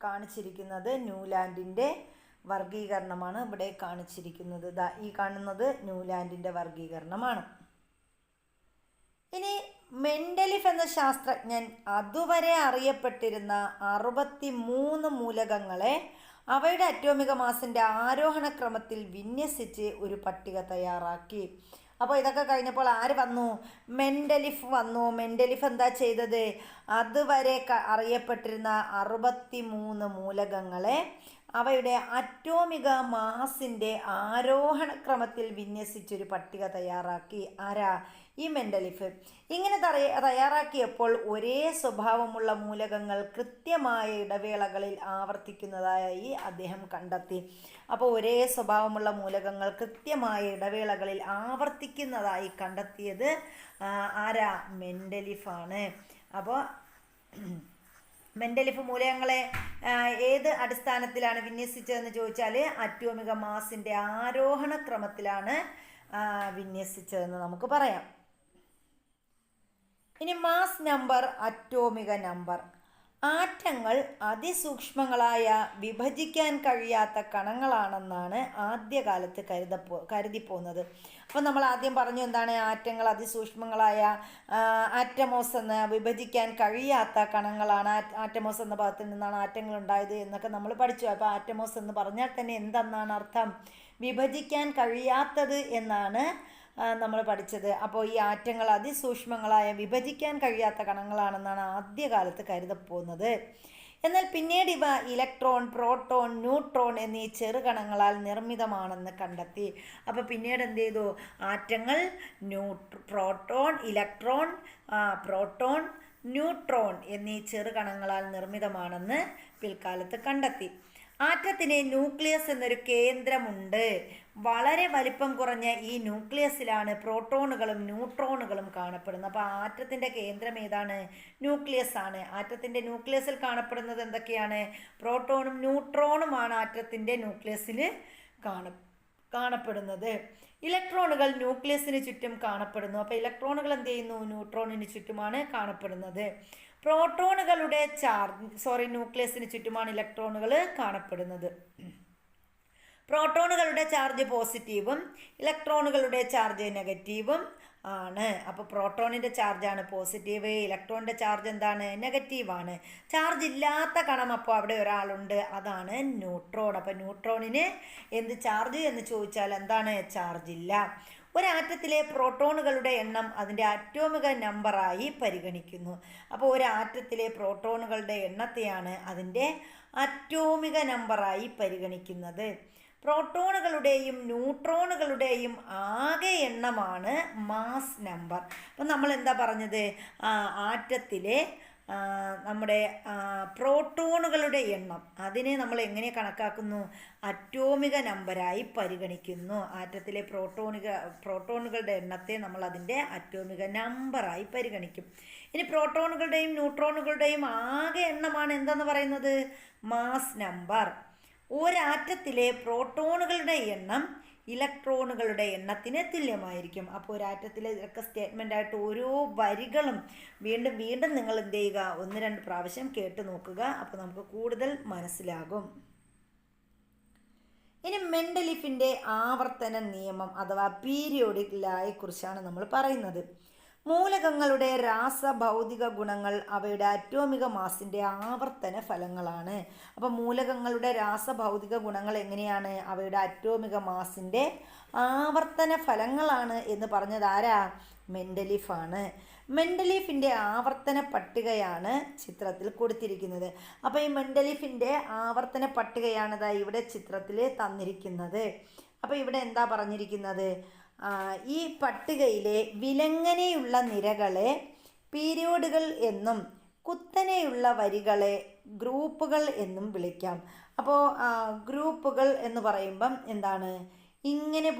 കാണിച്ചിരിക്കുന്നത് ന്യൂലാൻഡിൻ്റെ വർഗീകരണമാണ് ഇവിടെ കാണിച്ചിരിക്കുന്നത്. ഈ കാണുന്നത് ന്യൂലാൻഡിൻ്റെ വർഗീകരണമാണ്. ഇനി മെൻഡലിഫ് എന്ന ശാസ്ത്രജ്ഞൻ അതുവരെ അറിയപ്പെട്ടിരുന്ന 63 മൂലകങ്ങളെ അവയുടെ അറ്റോമിക മാസിൻ്റെ ആരോഹണ ക്രമത്തിൽ വിന്യസിച്ച് ഒരു പട്ടിക തയ്യാറാക്കി. അപ്പോൾ ഇതൊക്കെ കഴിഞ്ഞപ്പോൾ ആര് വന്നു? മെൻഡലിഫ് വന്നു. മെൻഡലിഫ് എന്താ ചെയ്തത്? അതുവരെ അറിയപ്പെട്ടിരുന്ന 63 മൂലകങ്ങളെ അവയുടെ അറ്റോമിക മാസിൻ്റെ ആരോഹണ ക്രമത്തിൽ വിന്യസിച്ചൊരു പട്ടിക തയ്യാറാക്കി. ആരാ? ഈ മെൻഡലിഫ്. ഇങ്ങനെ തയ്യാറാക്കിയപ്പോൾ ഒരേ സ്വഭാവമുള്ള മൂലകങ്ങൾ കൃത്യമായ ഇടവേളകളിൽ ആവർത്തിക്കുന്നതായി അദ്ദേഹം കണ്ടെത്തി. അപ്പോൾ ഒരേ സ്വഭാവമുള്ള മൂലകങ്ങൾ കൃത്യമായ ഇടവേളകളിൽ ആവർത്തിക്കുന്നതായി കണ്ടെത്തിയത് ആരാ? മെൻഡലിഫാണ്. അപ്പോൾ മെൻഡലിഫ് മൂലകങ്ങളെ ഏത് അടിസ്ഥാനത്തിലാണ് വിന്യസിച്ചതെന്ന് ചോദിച്ചാൽ അറ്റോമിക മാസിൻ്റെ ആരോഹണ ക്രമത്തിലാണ് വിന്യസിച്ചതെന്ന് നമുക്ക് പറയാം. ഇനി മാസ് നമ്പർ, അറ്റോമിക നമ്പർ. ആറ്റങ്ങൾ അതിസൂക്ഷ്മങ്ങളായ വിഭജിക്കാൻ കഴിയാത്ത കണങ്ങളാണെന്നാണ് ആദ്യകാലത്ത് കരുതിപ്പോകുന്നത്. അപ്പോൾ നമ്മൾ ആദ്യം പറഞ്ഞു എന്താണ്? ആറ്റങ്ങൾ അതിസൂക്ഷ്മങ്ങളായ ആറ്റമോസ് എന്ന വിഭജിക്കാൻ കഴിയാത്ത കണങ്ങളാണ്. ആറ്റമോസ് എന്ന പദത്തിൽ നിന്നാണ് ആറ്റങ്ങൾ ഉണ്ടായത് എന്നൊക്കെ നമ്മൾ പഠിച്ചു. അപ്പോൾ ആറ്റമോസ് എന്ന് പറഞ്ഞാൽ തന്നെ എന്തെന്നാണ് അർത്ഥം? വിഭജിക്കാൻ കഴിയാത്തത് എന്നാണ് നമ്മൾ പഠിച്ചത്. അപ്പോൾ ഈ ആറ്റങ്ങൾ അതിസൂക്ഷ്മങ്ങളായ വിഭജിക്കാൻ കഴിയാത്ത കണങ്ങളാണെന്നാണ് ആദ്യകാലത്ത് കരുതപ്പോകുന്നത്. എന്നാൽ പിന്നീട് ഇവ ഇലക്ട്രോൺ, പ്രോട്ടോൺ, ന്യൂട്രോൺ എന്നീ ചെറുകണങ്ങളാൽ നിർമ്മിതമാണെന്ന് കണ്ടെത്തി. അപ്പോൾ പിന്നീട് എന്ത് ചെയ്തു? ആറ്റങ്ങൾ പ്രോട്ടോൺ, ഇലക്ട്രോൺ, പ്രോട്ടോൺ, ന്യൂട്രോൺ എന്നീ ചെറുകണങ്ങളാൽ നിർമ്മിതമാണെന്ന് പിൽക്കാലത്ത് കണ്ടെത്തി. ആറ്റത്തിന് ന്യൂക്ലിയസ് എന്നൊരു കേന്ദ്രമുണ്ട്. വളരെ വലിപ്പം കുറഞ്ഞ ഈ ന്യൂക്ലിയസിലാണ് പ്രോട്ടോണുകളും ന്യൂട്രോണുകളും കാണപ്പെടുന്നത്. അപ്പോൾ ആറ്റത്തിൻ്റെ കേന്ദ്രം ഏതാണ്? ന്യൂക്ലിയസ് ആണ്. ആറ്റത്തിൻ്റെ ന്യൂക്ലിയസിൽ കാണപ്പെടുന്നത് എന്തൊക്കെയാണ്? പ്രോട്ടോണും ന്യൂട്രോണുമാണ് ആറ്റത്തിൻ്റെ ന്യൂക്ലിയസിൽ കാണപ്പെടുന്നത്. ഇലക്ട്രോണുകൾ ന്യൂക്ലിയസിന് ചുറ്റും കാണപ്പെടുന്നു. അപ്പോൾ ഇലക്ട്രോണുകൾ എന്ത് ചെയ്യുന്നു? ന്യൂട്രോണിന് ചുറ്റുമാണ് കാണപ്പെടുന്നത്. ന്യൂക്ലിയസിന് ചുറ്റുമാണ് ഇലക്ട്രോണുകൾ കാണപ്പെടുന്നത്. പ്രോട്ടോണുകളുടെ ചാർജ് പോസിറ്റീവും ഇലക്ട്രോണുകളുടെ ചാർജ് നെഗറ്റീവും ആണ്. അപ്പോൾ പ്രോട്ടോണിൻ്റെ ചാർജാണ് പോസിറ്റീവ്, ഇലക്ട്രോണിൻ്റെ ചാർജ് എന്താണ്? നെഗറ്റീവാണ്. ചാർജ് ഇല്ലാത്ത കണം അപ്പോൾ അവിടെ ഒരാളുണ്ട്, അതാണ് ന്യൂട്രോൺ. അപ്പോൾ ന്യൂട്രോണിന് എന്ത് ചാർജ് എന്ന് ചോദിച്ചാൽ എന്താണ്? ചാർജ് ഇല്ല. ഒരാറ്റത്തിലെ പ്രോട്ടോണുകളുടെ എണ്ണം അതിൻ്റെ അറ്റോമിക നമ്പറായി പരിഗണിക്കുന്നു. അപ്പോൾ ഒരാറ്റത്തിലെ പ്രോട്ടോണുകളുടെ എണ്ണത്തെയാണ് അതിൻ്റെ അറ്റോമിക നമ്പറായി പരിഗണിക്കുന്നത്. പ്രോട്ടോണുകളുടെയും ന്യൂട്രോണുകളുടെയും ആകെ എണ്ണമാണ് മാസ് നമ്പർ. അപ്പം നമ്മൾ എന്താ പറഞ്ഞത്? ആറ്റത്തിലെ നമ്മുടെ പ്രോട്ടോണുകളുടെ എണ്ണം അതിനെ നമ്മൾ എങ്ങനെ കണക്കാക്കുന്നു? അറ്റോമിക നമ്പറായി പരിഗണിക്കുന്നു. ആറ്റത്തിലെ പ്രോട്ടോണുകളുടെ എണ്ണത്തെ നമ്മൾ അതിൻ്റെ അറ്റോമിക നമ്പറായി പരിഗണിക്കും. ഇനി പ്രോട്ടോണുകളുടെയും ന്യൂട്രോണുകളുടെയും ആകെ എണ്ണമാണ് എന്തെന്ന് പറയുന്നത്? Mass number. ഒരാറ്റത്തിലെ പ്രോട്ടോണുകളുടെ എണ്ണം ഇലക്ട്രോണുകളുടെ എണ്ണത്തിന് തുല്യമായിരിക്കും. അപ്പോൾ ഒരാറ്റത്തിലെ ഇതൊക്കെ സ്റ്റേറ്റ്മെൻ്റ് ആയിട്ട് ഓരോ വരികളും വീണ്ടും വീണ്ടും നിങ്ങൾ എന്ത് ചെയ്യുക? 1-2 പ്രാവശ്യം കേട്ട് നോക്കുക. അപ്പോൾ നമുക്ക് കൂടുതൽ മനസ്സിലാകും. ഇനി മെൻഡലിഫിൻ്റെ ആവർത്തന നിയമം അഥവാ പീരിയോഡിക് ലായെ കുറിച്ചാണ് നമ്മൾ പറയുന്നത്. മൂലകങ്ങളുടെ രാസഭൗതിക ഗുണങ്ങൾ അവയുടെ അറ്റോമിക മാസിൻ്റെ ആവർത്തന ഫലങ്ങളാണ്. അപ്പോൾ മൂലകങ്ങളുടെ രാസഭൗതിക ഗുണങ്ങൾ എങ്ങനെയാണ്? അവയുടെ അറ്റോമിക മാസിൻ്റെ ആവർത്തന ഫലങ്ങളാണ് എന്ന് പറഞ്ഞത് ആരാ? മെൻഡലിഫാണ്. മെൻഡലിഫിൻ്റെ ആവർത്തന പട്ടികയാണ് ചിത്രത്തിൽ കൊടുത്തിരിക്കുന്നത്. അപ്പോൾ ഈ മെൻഡലിഫിൻ്റെ ആവർത്തന പട്ടികയാണ് ഇവിടെ ചിത്രത്തിൽ തന്നിരിക്കുന്നത്. അപ്പോൾ ഇവിടെ എന്താ പറഞ്ഞിരിക്കുന്നത്? ഈ പട്ടികയിലെ വിലങ്ങനെയുള്ള നിരകളെ പീരിയോഡുകൾ എന്നും കുത്തനെയുള്ള വരികളെ ഗ്രൂപ്പുകൾ എന്നും വിളിക്കാം. അപ്പോൾ ഗ്രൂപ്പുകൾ എന്ന് പറയുമ്പം എന്താണ്? ഇങ്ങനെ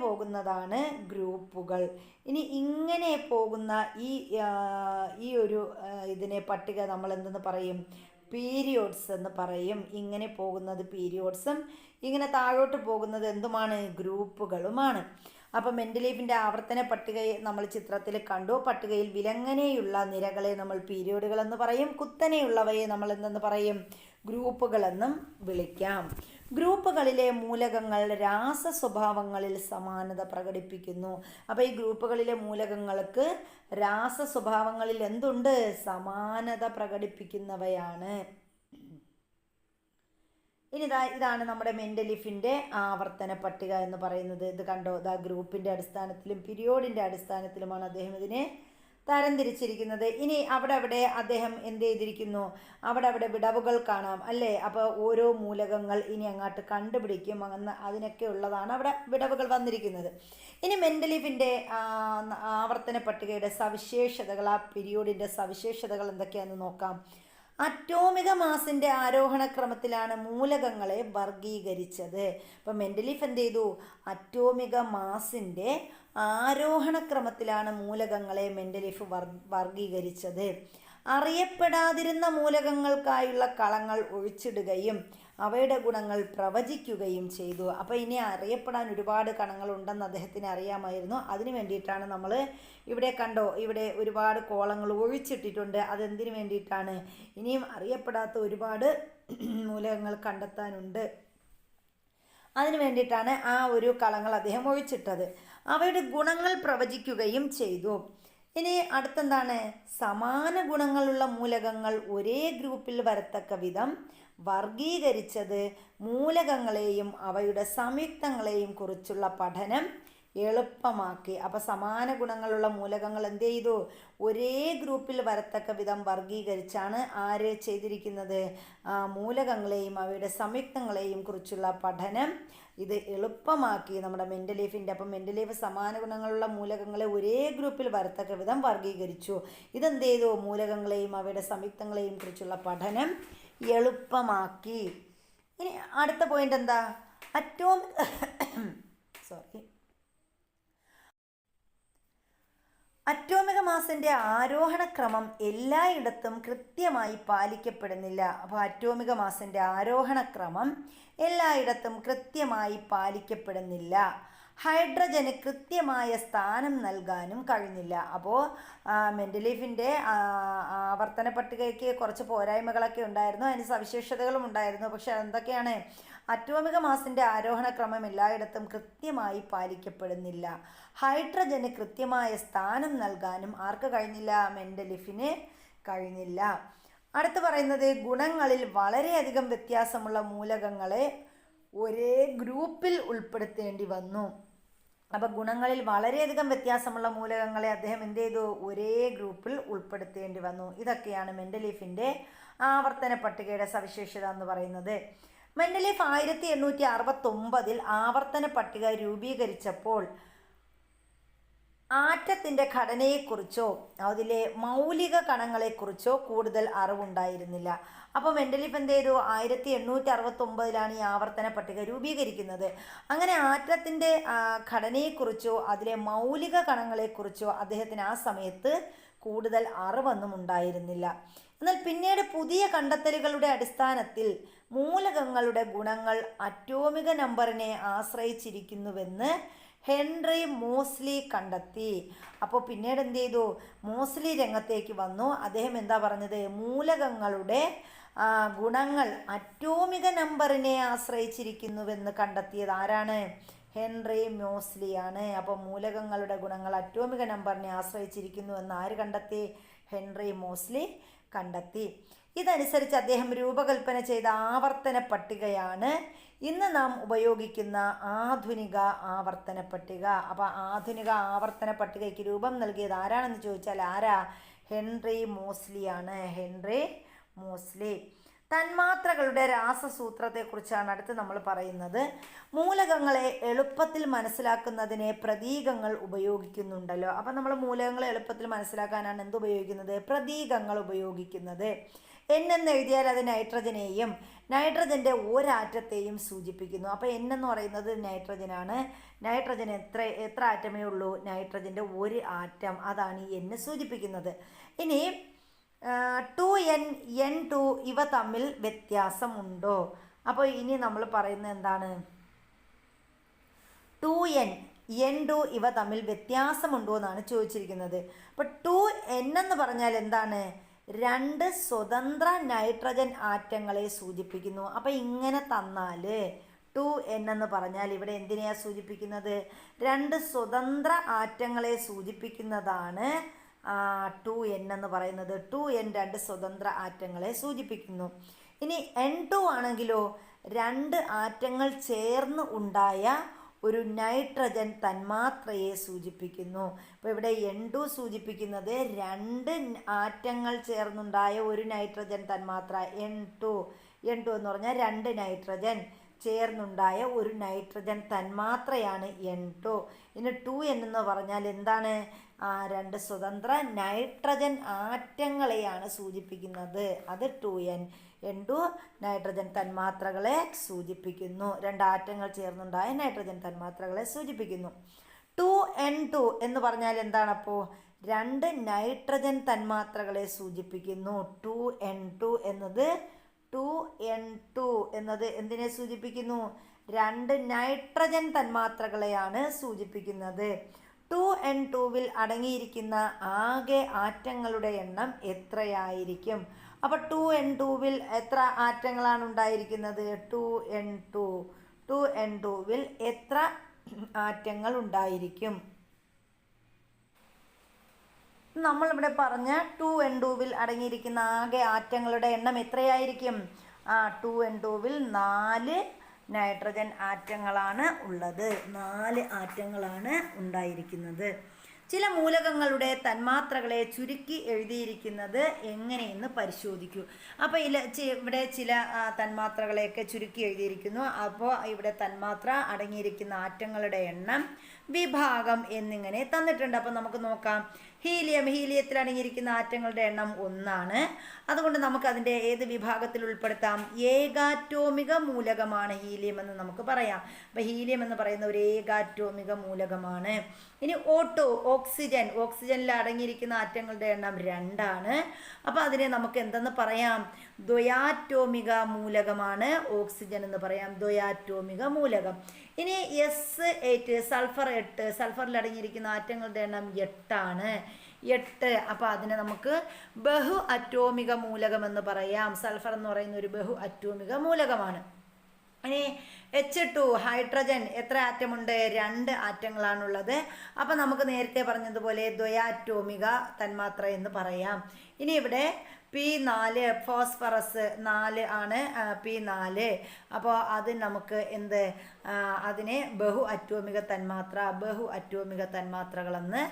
പോകുന്നതാണ് ഗ്രൂപ്പുകൾ. ഇനി ഇങ്ങനെ പോകുന്ന ഈ ഒരു ഇതിനെ പട്ടിക നമ്മൾ എന്തെന്ന് പറയും? പീരിയോഡ്സ് എന്ന് പറയും. ഇങ്ങനെ പോകുന്നത് പീരിയോഡ്സും ഇങ്ങനെ താഴോട്ട് പോകുന്നത് എന്തുമാണ്? ഗ്രൂപ്പുകളുമാണ്. അപ്പോൾ മെൻഡലീഫിൻ്റെ ആവർത്തന പട്ടികയെ നമ്മൾ ചിത്രത്തിൽ കണ്ടു. പട്ടികയിൽ വിലങ്ങനെയുള്ള നിരകളെ നമ്മൾ പീരിയോഡുകളെന്ന് പറയും. കുത്തനെയുള്ളവയെ നമ്മൾ എന്തെന്ന് പറയും? ഗ്രൂപ്പുകളെന്നും വിളിക്കാം. ഗ്രൂപ്പുകളിലെ മൂലകങ്ങൾ രാസ സ്വഭാവങ്ങളിൽ സമാനത പ്രകടിപ്പിക്കുന്നു. അപ്പോൾ ഈ ഗ്രൂപ്പുകളിലെ മൂലകങ്ങൾക്ക് രാസ സ്വഭാവങ്ങളിൽ എന്തുണ്ട്? സമാനത പ്രകടിപ്പിക്കുന്നവയാണ്. ഇനി ഇതാണ് നമ്മുടെ മെൻഡലീഫിൻ്റെ ആവർത്തന പട്ടിക എന്ന് പറയുന്നത്. ഇത് കണ്ടോ, ഗ്രൂപ്പിൻ്റെ അടിസ്ഥാനത്തിലും പീരിയോഡിൻ്റെ അടിസ്ഥാനത്തിലുമാണ് അദ്ദേഹം ഇതിനെ തരംതിരിച്ചിരിക്കുന്നത്. ഇനി അവിടെ അദ്ദേഹം എന്ത് ചെയ്തിരിക്കുന്നു? അവിടെ വിടവുകൾ കാണാം അല്ലേ? അപ്പോൾ ഓരോ മൂലകങ്ങൾ ഇനി അങ്ങോട്ട് കണ്ടുപിടിക്കും, അങ്ങനെ അതിനൊക്കെ ഉള്ളതാണ് അവിടെ വിടവുകൾ വന്നിരിക്കുന്നത്. ഇനി മെൻഡലീഫിൻ്റെ ആവർത്തന പട്ടികയുടെ സവിശേഷതകൾ, ആ പീരിയോഡിൻ്റെ സവിശേഷതകൾ എന്തൊക്കെയാണെന്ന് നോക്കാം. അറ്റോമിക മാസിൻ്റെ ആരോഹണക്രമത്തിലാണ് മൂലകങ്ങളെ വർഗീകരിച്ചത്. ഇപ്പം മെൻഡലീഫ് എന്ത് ചെയ്തു? അറ്റോമിക മാസിൻ്റെ ആരോഹണക്രമത്തിലാണ് മൂലകങ്ങളെ മെൻഡലീഫ് വർഗീകരിച്ചത്. അറിയപ്പെടാതിരുന്ന മൂലകങ്ങൾക്കായുള്ള കളങ്ങൾ ഒഴിച്ചിടുകയും അവയുടെ ഗുണങ്ങൾ പ്രവചിക്കുകയും ചെയ്തു. അപ്പോൾ ഇനി അറിയപ്പെടാൻ ഒരുപാട് കണങ്ങളുണ്ടെന്ന് അദ്ദേഹത്തിന് അറിയാമായിരുന്നു. അതിന് വേണ്ടിയിട്ടാണ് നമ്മൾ ഇവിടെ കണ്ടോ, ഇവിടെ ഒരുപാട് കോളങ്ങൾ ഒഴിച്ചിട്ടിട്ടുണ്ട്. അതെന്തിനു വേണ്ടിയിട്ടാണ്? ഇനിയും അറിയപ്പെടാത്ത ഒരുപാട് മൂലകങ്ങൾ കണ്ടെത്താനുണ്ട്. അതിനു വേണ്ടിയിട്ടാണ് ആ ഒരു കളങ്ങൾ അദ്ദേഹം ഒഴിച്ചിട്ടത്. അവയുടെ ഗുണങ്ങൾ പ്രവചിക്കുകയും ചെയ്തു. ഇനി അടുത്തെന്താണ്? സമാന ഗുണങ്ങളുള്ള മൂലകങ്ങൾ ഒരേ ഗ്രൂപ്പിൽ വരത്തക്ക വിധം വർഗീകരിച്ചത് മൂലകങ്ങളെയും അവയുടെ സംയുക്തങ്ങളെയും കുറിച്ചുള്ള പഠനം എളുപ്പമാക്കി. അപ്പോൾ സമാന ഗുണങ്ങളുള്ള മൂലകങ്ങൾ എന്ത് ചെയ്തു? ഒരേ ഗ്രൂപ്പിൽ വരത്തക്ക വിധം വർഗീകരിച്ചാണ് ആര് ചെയ്തിരിക്കുന്നത്? മൂലകങ്ങളെയും അവയുടെ സംയുക്തങ്ങളെയും കുറിച്ചുള്ള പഠനം ഇത് എളുപ്പമാക്കി നമ്മുടെ മെൻഡലീഫിൻ്റെ. അപ്പം മെൻഡലീഫ് സമാന ഗുണങ്ങളുള്ള മൂലകങ്ങളെ ഒരേ ഗ്രൂപ്പിൽ വരത്തക്ക വിധം വർഗീകരിച്ചു. ഇതെന്ത് ചെയ്തു? മൂലകങ്ങളെയും അവയുടെ സംയുക്തങ്ങളെയും കുറിച്ചുള്ള പഠനം എളുപ്പമാക്കി. ഇനി അടുത്ത പോയിന്റ് എന്താ? അറ്റോമിക മാസിൻ്റെ ആരോഹണക്രമം എല്ലായിടത്തും കൃത്യമായി പാലിക്കപ്പെടുന്നില്ല. അപ്പോൾ അറ്റോമിക മാസിൻ്റെ ആരോഹണക്രമം എല്ലായിടത്തും കൃത്യമായി പാലിക്കപ്പെടുന്നില്ല. ഹൈഡ്രജന് കൃത്യമായ സ്ഥാനം നൽകാനും കഴിഞ്ഞില്ല. അപ്പോൾ മെൻഡലീഫിൻ്റെ ആവർത്തന പട്ടികയ്ക്ക് കുറച്ച് പോരായ്മകളൊക്കെ ഉണ്ടായിരുന്നു, അതിന് സവിശേഷതകളും ഉണ്ടായിരുന്നു. പക്ഷെ എന്തൊക്കെയാണ്? അറ്റോമിക മാസിൻ്റെ ആരോഹണക്രമം എല്ലായിടത്തും കൃത്യമായി പാലിക്കപ്പെടുന്നില്ല. ഹൈഡ്രജന് കൃത്യമായ സ്ഥാനം നൽകാനും ആർക്ക് കഴിഞ്ഞില്ല? മെൻഡലീഫിന് കഴിഞ്ഞില്ല. അടുത്ത് പറയുന്നത് ഗുണങ്ങളിൽ വളരെയധികം വ്യത്യാസമുള്ള മൂലകങ്ങളെ ഒരേ ഗ്രൂപ്പിൽ ഉൾപ്പെടുത്തേണ്ടി വന്നു. അപ്പോൾ ഗുണങ്ങളിൽ വളരെയധികം വ്യത്യാസമുള്ള മൂലകങ്ങളെ അദ്ദേഹം എന്ത് ചെയ്തു? ഒരേ ഗ്രൂപ്പിൽ ഉൾപ്പെടുത്തേണ്ടി വന്നു. ഇതൊക്കെയാണ് മെൻഡലീഫിൻ്റെ ആവർത്തന പട്ടികയുടെ സവിശേഷത എന്ന് പറയുന്നത്. മെൻഡലീഫ് 1869 ആവർത്തന പട്ടിക രൂപീകരിച്ചപ്പോൾ ആറ്റത്തിൻ്റെ ഘടനയെക്കുറിച്ചോ അതിലെ മൗലിക കണങ്ങളെക്കുറിച്ചോ കൂടുതൽ അറിവുണ്ടായിരുന്നില്ല. അപ്പോൾ മെൻഡലീഫ് എന്ത് ചെയ്തു? 1869 ഈ ആവർത്തന പട്ടിക രൂപീകരിക്കുന്നത്. അങ്ങനെ ആറ്റത്തിൻ്റെ ഘടനയെക്കുറിച്ചോ അതിലെ മൗലിക കണങ്ങളെക്കുറിച്ചോ അദ്ദേഹത്തിന് ആ സമയത്ത് കൂടുതൽ അറിവൊന്നും ഉണ്ടായിരുന്നില്ല. എന്നാൽ പിന്നീട് പുതിയ കണ്ടെത്തലുകളുടെ അടിസ്ഥാനത്തിൽ മൂലകങ്ങളുടെ ഗുണങ്ങൾ അറ്റോമിക നമ്പറിനെ ആശ്രയിച്ചിരിക്കുന്നുവെന്ന് ഹെൻറി മോസ്ലി കണ്ടെത്തി. അപ്പോൾ പിന്നീട് എന്ത് ചെയ്തു? മോസ്ലി രംഗത്തേക്ക് വന്നു. അദ്ദേഹം എന്താ പറഞ്ഞത്? മൂലകങ്ങളുടെ ഗുണങ്ങൾ അറ്റോമിക നമ്പറിനെ ആശ്രയിച്ചിരിക്കുന്നുവെന്ന് കണ്ടെത്തിയത് ആരാണ്? ഹെൻറി മോസ്ലിയാണ്. അപ്പോൾ മൂലകങ്ങളുടെ ഗുണങ്ങൾ അറ്റോമിക നമ്പറിനെ ആശ്രയിച്ചിരിക്കുന്നു എന്ന് ആര് കണ്ടെത്തി? ഹെൻറി മോസ്ലി കണ്ടെത്തി. ഇതനുസരിച്ച് അദ്ദേഹം രൂപകൽപ്പന ചെയ്ത ആവർത്തന പട്ടികയാണ് ഇന്ന് നാം ഉപയോഗിക്കുന്ന ആധുനിക ആവർത്തന പട്ടിക. അപ്പോൾ ആധുനിക ആവർത്തന പട്ടികയ്ക്ക് രൂപം നൽകിയത് ആരാണെന്ന് ചോദിച്ചാൽ ആരാ? ഹെൻറി മോസ്ലിയാണ്. Henry Moseley. തന്മാത്രകളുടെ രാസസൂത്രത്തെക്കുറിച്ചാണ് അടുത്ത് നമ്മൾ പറയുന്നത്. മൂലകങ്ങളെ എളുപ്പത്തിൽ മനസ്സിലാക്കുന്നതിന് പ്രതീകങ്ങൾ ഉപയോഗിക്കുന്നുണ്ടല്ലോ. അപ്പം നമ്മൾ മൂലകങ്ങളെ എളുപ്പത്തിൽ മനസ്സിലാക്കാനാണ് എന്ത് ഉപയോഗിക്കുന്നത്? പ്രതീകങ്ങൾ ഉപയോഗിക്കുന്നത്. N എന്ന് എഴുതിയാൽ അത് നൈട്രജനെയും നൈട്രജൻ്റെ ഒരാറ്റത്തെയും സൂചിപ്പിക്കുന്നു. അപ്പോൾ N എന്ന് പറയുന്നത് നൈട്രജനാണ്. നൈട്രജൻ എത്ര ആറ്റമേ ഉള്ളൂ? നൈട്രജൻ്റെ ഒരു ആറ്റം. അതാണ് ഈ N സൂചിപ്പിക്കുന്നത്. ഇനി 2 N2 ഇവ തമ്മിൽ വ്യത്യാസമുണ്ടോ? അപ്പോൾ ഇനി നമ്മൾ പറയുന്നത് എന്താണ്? 2N N2 ഇവ തമ്മിൽ വ്യത്യാസമുണ്ടോ എന്നാണ് ചോദിച്ചിരിക്കുന്നത്. അപ്പോൾ 2N എന്ന് പറഞ്ഞാൽ എന്താണ്? 2 സ്വതന്ത്ര നൈട്രജൻ ആറ്റങ്ങളെ സൂചിപ്പിക്കുന്നു. അപ്പോൾ ഇങ്ങനെ തന്നാൽ 2N എന്ന് പറഞ്ഞാൽ ഇവിടെ എന്തിനെയാണ് സൂചിപ്പിക്കുന്നത്? 2 സ്വതന്ത്ര ആറ്റങ്ങളെ സൂചിപ്പിക്കുന്നതാണ് 2N എന്ന് പറയുന്നത്. 2N 2 സ്വതന്ത്ര ആറ്റങ്ങളെ സൂചിപ്പിക്കുന്നു. ഇനി N2 ആണെങ്കിലോ 2 ആറ്റങ്ങൾ ചേർന്ന് ഉണ്ടായ ഒരു നൈട്രജൻ തന്മാത്രയെ സൂചിപ്പിക്കുന്നു. അപ്പോൾ ഇവിടെ N2 സൂചിപ്പിക്കുന്നത് 2 ആറ്റങ്ങൾ ചേർന്നുണ്ടായ ഒരു നൈട്രജൻ തന്മാത്ര. N2 എന്ന് പറഞ്ഞാൽ 2 നൈട്രജൻ ചേർന്നുണ്ടായ ഒരു നൈട്രജൻ തന്മാത്രയാണ് N2. ഇനി 2N എന്ന് പറഞ്ഞാൽ എന്താണ്? 2 സ്വതന്ത്ര നൈട്രജൻ ആറ്റങ്ങളെയാണ് സൂചിപ്പിക്കുന്നത്. അത് 2N. N2 നൈട്രജൻ തന്മാത്രകളെ സൂചിപ്പിക്കുന്നു. 2 ആറ്റങ്ങൾ ചേർന്നുണ്ടായ നൈട്രജൻ തന്മാത്രകളെ സൂചിപ്പിക്കുന്നു. 2N2 എന്ന് പറഞ്ഞാൽ എന്താണ്? അപ്പോൾ 2 നൈട്രജൻ തന്മാത്രകളെ സൂചിപ്പിക്കുന്നു. 2N2 എന്നത് എന്തിനെ സൂചിപ്പിക്കുന്നു? 2 നൈട്രജൻ തന്മാത്രകളെയാണ് സൂചിപ്പിക്കുന്നത്. 2N2വിൽ അടങ്ങിയിരിക്കുന്ന ആകെ ആറ്റങ്ങളുടെ എണ്ണം എത്രയായിരിക്കും? അപ്പോൾ 2N2വിൽ എത്ര ആറ്റങ്ങളാണ് ഉണ്ടായിരിക്കുന്നത്? 2N2വിൽ എത്ര ആറ്റങ്ങൾ ഉണ്ടായിരിക്കും? നമ്മളിവിടെ പറഞ്ഞ 2N2വിൽ അടങ്ങിയിരിക്കുന്ന ആകെ ആറ്റങ്ങളുടെ എണ്ണം എത്രയായിരിക്കും? 2N2വിൽ 4 നൈട്രജൻ ആറ്റങ്ങളാണ് ഉള്ളത്. 4 ആറ്റങ്ങളാണ് ഉണ്ടായിരിക്കുന്നത്. ചില മൂലകങ്ങളുടെ തന്മാത്രകളെ ചുരുക്കി എഴുതിയിരിക്കുന്നത് എങ്ങനെയെന്ന് പരിശോധിക്കൂ. അപ്പോൾ ഇവിടെ ചില തന്മാത്രകളെയൊക്കെ ചുരുക്കി എഴുതിയിരിക്കുന്നു. അപ്പോൾ ഇവിടെ തന്മാത്ര അടങ്ങിയിരിക്കുന്ന ആറ്റങ്ങളുടെ എണ്ണം വിഭാഗം എന്നിങ്ങനെ തന്നിട്ടുണ്ട്. അപ്പോൾ നമുക്ക് നോക്കാം. ഹീലിയത്തിൽ അടങ്ങിയിരിക്കുന്ന ആറ്റങ്ങളുടെ എണ്ണം 1 അതുകൊണ്ട് നമുക്കതിൻ്റെ ഏത് വിഭാഗത്തിൽ ഉൾപ്പെടുത്താം? ഏകാറ്റോമിക മൂലകമാണ് ഹീലിയം എന്ന് നമുക്ക് പറയാം. അപ്പോൾ ഹീലിയം എന്ന് പറയുന്ന ഒരു ഏകാറ്റോമിക മൂലകമാണ്. ഇനി ഓക്സിജനിൽ അടങ്ങിയിരിക്കുന്ന ആറ്റങ്ങളുടെ എണ്ണം 2 അപ്പോൾ അതിനെ നമുക്ക് എന്തെന്ന് പറയാം? ദ്വയാറ്റോമിക മൂലകമാണ് ഓക്സിജൻ എന്ന് പറയാം. ദ്വയാറ്റോമിക മൂലകം. ഇനി S8 സൾഫറിൽ അടങ്ങിയിരിക്കുന്ന ആറ്റങ്ങളുടെ എണ്ണം 8 അപ്പോൾ അതിനെ നമുക്ക് ബഹു അറ്റോമിക മൂലകം എന്ന് പറയാം. സൾഫർ എന്ന് പറയുന്ന ഒരു ബഹു അറ്റോമിക മൂലകമാണ്. ഇനി H2 ഹൈഡ്രജൻ എത്ര ആറ്റമുണ്ട്? 2 ആറ്റങ്ങളാണുള്ളത്. അപ്പോൾ നമുക്ക് നേരത്തെ പറഞ്ഞതുപോലെ ദ്വയാറ്റോമിക തന്മാത്ര എന്ന് പറയാം. ഇനി ഇവിടെ P4 ഫോസ്ഫറസ് 4 ആണ് P4. അപ്പോൾ അത് നമുക്ക് അതിനെ ബഹു അറ്റോമിക തന്മാത്രകളെന്ന്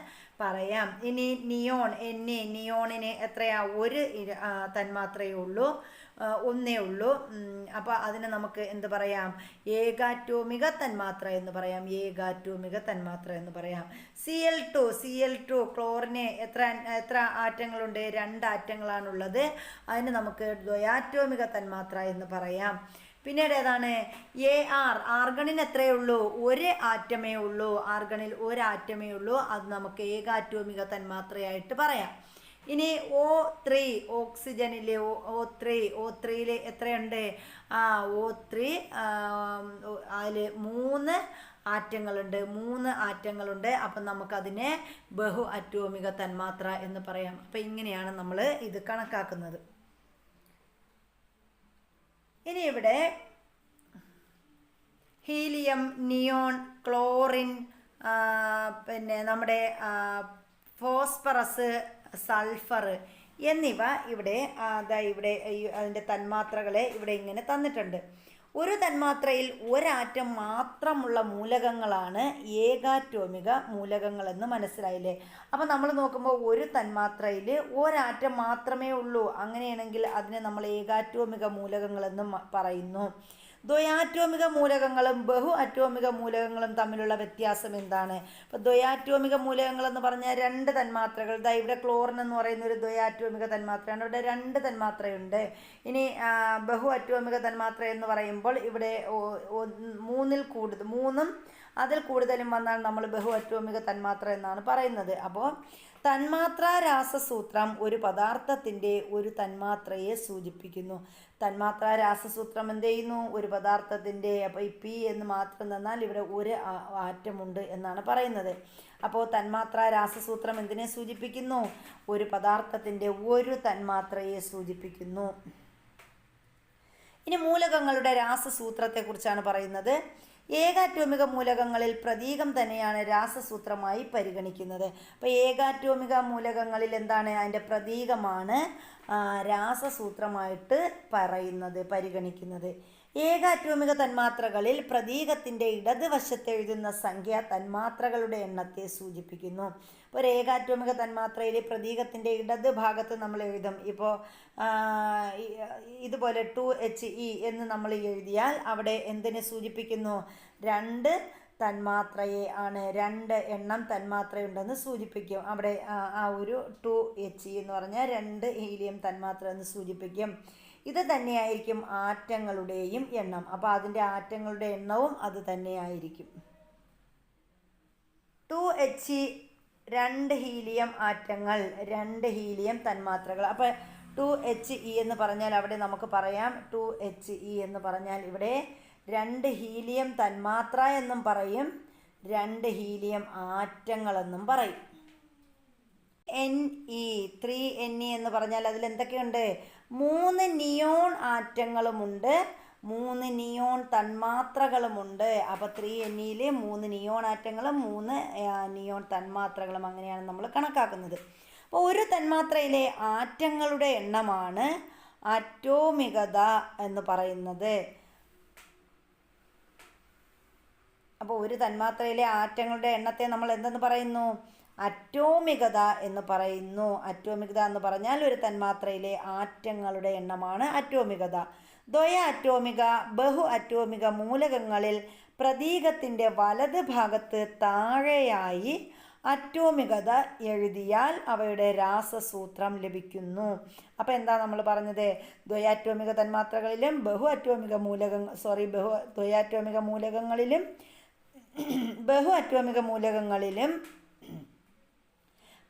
പറയാം. ഇനി നിയോണിന് എത്രയാ? 1 തന്മാത്രയേ ഉള്ളൂ, ഒന്നേ ഉള്ളൂ. അപ്പോൾ അതിനെ നമുക്ക് എന്ത് പറയാം? ഏകാറ്റോമിക തന്മാത്ര എന്ന് പറയാം. Cl2 ക്ലോറിന് എത്ര ആറ്റങ്ങളുണ്ട്? 2 ആറ്റങ്ങളാണുള്ളത്. അതിന് നമുക്ക് ദ്വയാറ്റോമിക തന്മാത്ര എന്ന് പറയാം. പിന്നീട് ഏതാണ്? ആർഗണിന് എത്രയേ ഉള്ളൂ? 1 ആറ്റമേ ഉള്ളൂ. ആർഗണിൽ 1 ആറ്റമേ ഉള്ളൂ. അത് നമുക്ക് ഏകാറ്റോമിക തന്മാത്രയായിട്ട് പറയാം. ഇനി O3 ഓക്സിജനിലെ O3 എത്രയുണ്ട്? O3 അതിൽ 3 ആറ്റങ്ങളുണ്ട്. അപ്പം നമുക്കതിനെ ബഹു അറ്റോമിക തന്മാത്ര എന്ന് പറയാം. അപ്പം ഇങ്ങനെയാണ് നമ്മൾ ഇത് കണക്കാക്കുന്നത്. ഇനി ഇവിടെ ഹീലിയം, നിയോൺ, ക്ലോറിൻ, പിന്നെ നമ്മുടെ ഫോസ്ഫറസ്, സൾഫർ എന്നിവ ഇവിടെ അതിൻ്റെ തന്മാത്രകളെ ഇവിടെ ഇങ്ങനെ തന്നിട്ടുണ്ട്. ഒരു തന്മാത്രയിൽ ഒരാറ്റം മാത്രമുള്ള മൂലകങ്ങളാണ് ഏകാറ്റോമിക മൂലകങ്ങളെന്ന് മനസ്സിലായില്ലേ? അപ്പം നമ്മൾ നോക്കുമ്പോൾ ഒരു തന്മാത്രയിൽ ഒരാറ്റം മാത്രമേ ഉള്ളൂ. അങ്ങനെയാണെങ്കിൽ അതിനെ നമ്മൾ ഏകാറ്റോമിക മൂലകങ്ങളെന്നും പറയുന്നു. ദ്വയാറ്റോമിക മൂലകങ്ങളും ബഹു അറ്റോമിക മൂലകങ്ങളും തമ്മിലുള്ള വ്യത്യാസം എന്താണ്? ഇപ്പോൾ ദ്വയാറ്റോമിക മൂലകങ്ങൾ എന്ന് പറഞ്ഞാൽ 2 തന്മാത്രകൾ. ഇവിടെ ക്ലോറിൻ എന്ന് പറയുന്ന ഒരു ദ്വയാറ്റോമിക തന്മാത്രയാണ്. ഇവിടെ 2 തന്മാത്രയുണ്ട്. ഇനി ബഹു അറ്റോമിക തന്മാത്ര എന്ന് പറയുമ്പോൾ ഇവിടെ 3 അതിൽ കൂടുതലും വന്നാൽ നമ്മൾ ബഹു അറ്റോമിക തന്മാത്ര എന്നാണ് പറയുന്നത്. അപ്പോൾ തന്മാത്രാ രാസസൂത്രം ഒരു പദാർത്ഥത്തിൻ്റെ ഒരു തന്മാത്രയെ സൂചിപ്പിക്കുന്നു. തന്മാത്രാ രാസസൂത്രം എന്ത് ചെയ്യുന്നു? ഒരു പദാർത്ഥത്തിൻ്റെ, അപ്പോൾ ഈ പി എന്ന് മാത്രം തന്നാൽ ഇവിടെ ഒരു ആറ്റമുണ്ട് എന്നാണ് പറയുന്നത്. അപ്പോൾ തന്മാത്രാ രാസസൂത്രം എന്തിനെ സൂചിപ്പിക്കുന്നു? ഒരു പദാർത്ഥത്തിൻ്റെ ഒരു തന്മാത്രയെ സൂചിപ്പിക്കുന്നു. ഇനി മൂലകങ്ങളുടെ രാസസൂത്രത്തെക്കുറിച്ചാണ് പറയുന്നത്. ഏകാറ്റോമിക മൂലകങ്ങളിൽ പ്രതീകം തന്നെയാണ് രാസസൂത്രമായി പരിഗണിക്കുന്നത്. അപ്പോൾ ഏകാറ്റോമിക മൂലകങ്ങളിൽ എന്താണ്? അതിൻ്റെ പ്രതീകമാണ് രാസസൂത്രമായിട്ട് പരിഗണിക്കുന്നത്. ഏകാറ്റോമിക തന്മാത്രകളിൽ പ്രതീകത്തിൻ്റെ ഇടതുവശത്ത് എഴുതുന്ന സംഖ്യ തന്മാത്രകളുടെ എണ്ണത്തെ സൂചിപ്പിക്കുന്നു. ഇപ്പോൾ ഒരു ഏകാറ്റോമിക തന്മാത്രയിൽ പ്രതീകത്തിൻ്റെ ഇടത് ഭാഗത്ത് നമ്മൾ എഴുതും. ഇപ്പോൾ ഇതുപോലെ 2He എന്ന് നമ്മൾ എഴുതിയാൽ അവിടെ എന്തിനെ സൂചിപ്പിക്കുന്നു? 2 തന്മാത്രയെ ആണ്, 2 എണ്ണം തന്മാത്രയുണ്ടെന്ന് സൂചിപ്പിക്കും. അവിടെ ആ ഒരു 2He എന്ന് പറഞ്ഞാൽ 2 ഹീലിയം തന്മാത്ര എന്ന് സൂചിപ്പിക്കും. ഇത് തന്നെയായിരിക്കും ആറ്റങ്ങളുടെയും എണ്ണം. അപ്പോൾ അതിൻ്റെ ആറ്റങ്ങളുടെ എണ്ണവും അത് തന്നെയായിരിക്കും. 2He 2 ഹീലിയം ആറ്റങ്ങൾ, 2 ഹീലിയം തന്മാത്രകൾ. അപ്പോൾ 2He എന്ന് പറഞ്ഞാൽ അവിടെ നമുക്ക് പറയാം 2He എന്ന് പറഞ്ഞാൽ ഇവിടെ 2 ഹീലിയം തന്മാത്ര എന്നും പറയും, 2 ഹീലിയം ആറ്റങ്ങളെന്നും പറയും. Ne 3Ne എന്ന് പറഞ്ഞാൽ അതിൽ എന്തൊക്കെയുണ്ട്? 3 നിയോൺ ആറ്റങ്ങളുമുണ്ട്, 3 നിയോൺ തന്മാത്രകളുമുണ്ട്. അപ്പോൾ 3Ne 3 നിയോൺ ആറ്റങ്ങളും 3 നിയോൺ തന്മാത്രകളും അങ്ങനെയാണ് നമ്മൾ കണക്കാക്കുന്നത്. അപ്പോൾ ഒരു തന്മാത്രയിലെ ആറ്റങ്ങളുടെ എണ്ണമാണ് അറ്റോമികത എന്ന് പറയുന്നത്. അപ്പോൾ ഒരു തന്മാത്രയിലെ ആറ്റങ്ങളുടെ എണ്ണത്തെ നമ്മൾ എന്തെന്ന് പറയുന്നു? അറ്റോമികത എന്ന് പറയുന്നു. അറ്റോമികത എന്ന് പറഞ്ഞാൽ ഒരു തന്മാത്രയിലെ ആറ്റങ്ങളുടെ എണ്ണമാണ് അറ്റോമികത. ദ്വയ അറ്റോമിക, ബഹു അറ്റോമിക മൂലകങ്ങളിൽ പ്രതീകത്തിൻ്റെ വലത് ഭാഗത്ത് താഴെയായി അറ്റോമികത എഴുതിയാൽ അവയുടെ രാസസൂത്രം ലഭിക്കുന്നു. അപ്പോൾ എന്താ നമ്മൾ പറഞ്ഞത്? ദ്വയാറ്റോമിക തന്മാത്രകളിലും ദ്വയാറ്റോമിക മൂലകങ്ങളിലും ബഹു അറ്റോമിക മൂലകങ്ങളിലും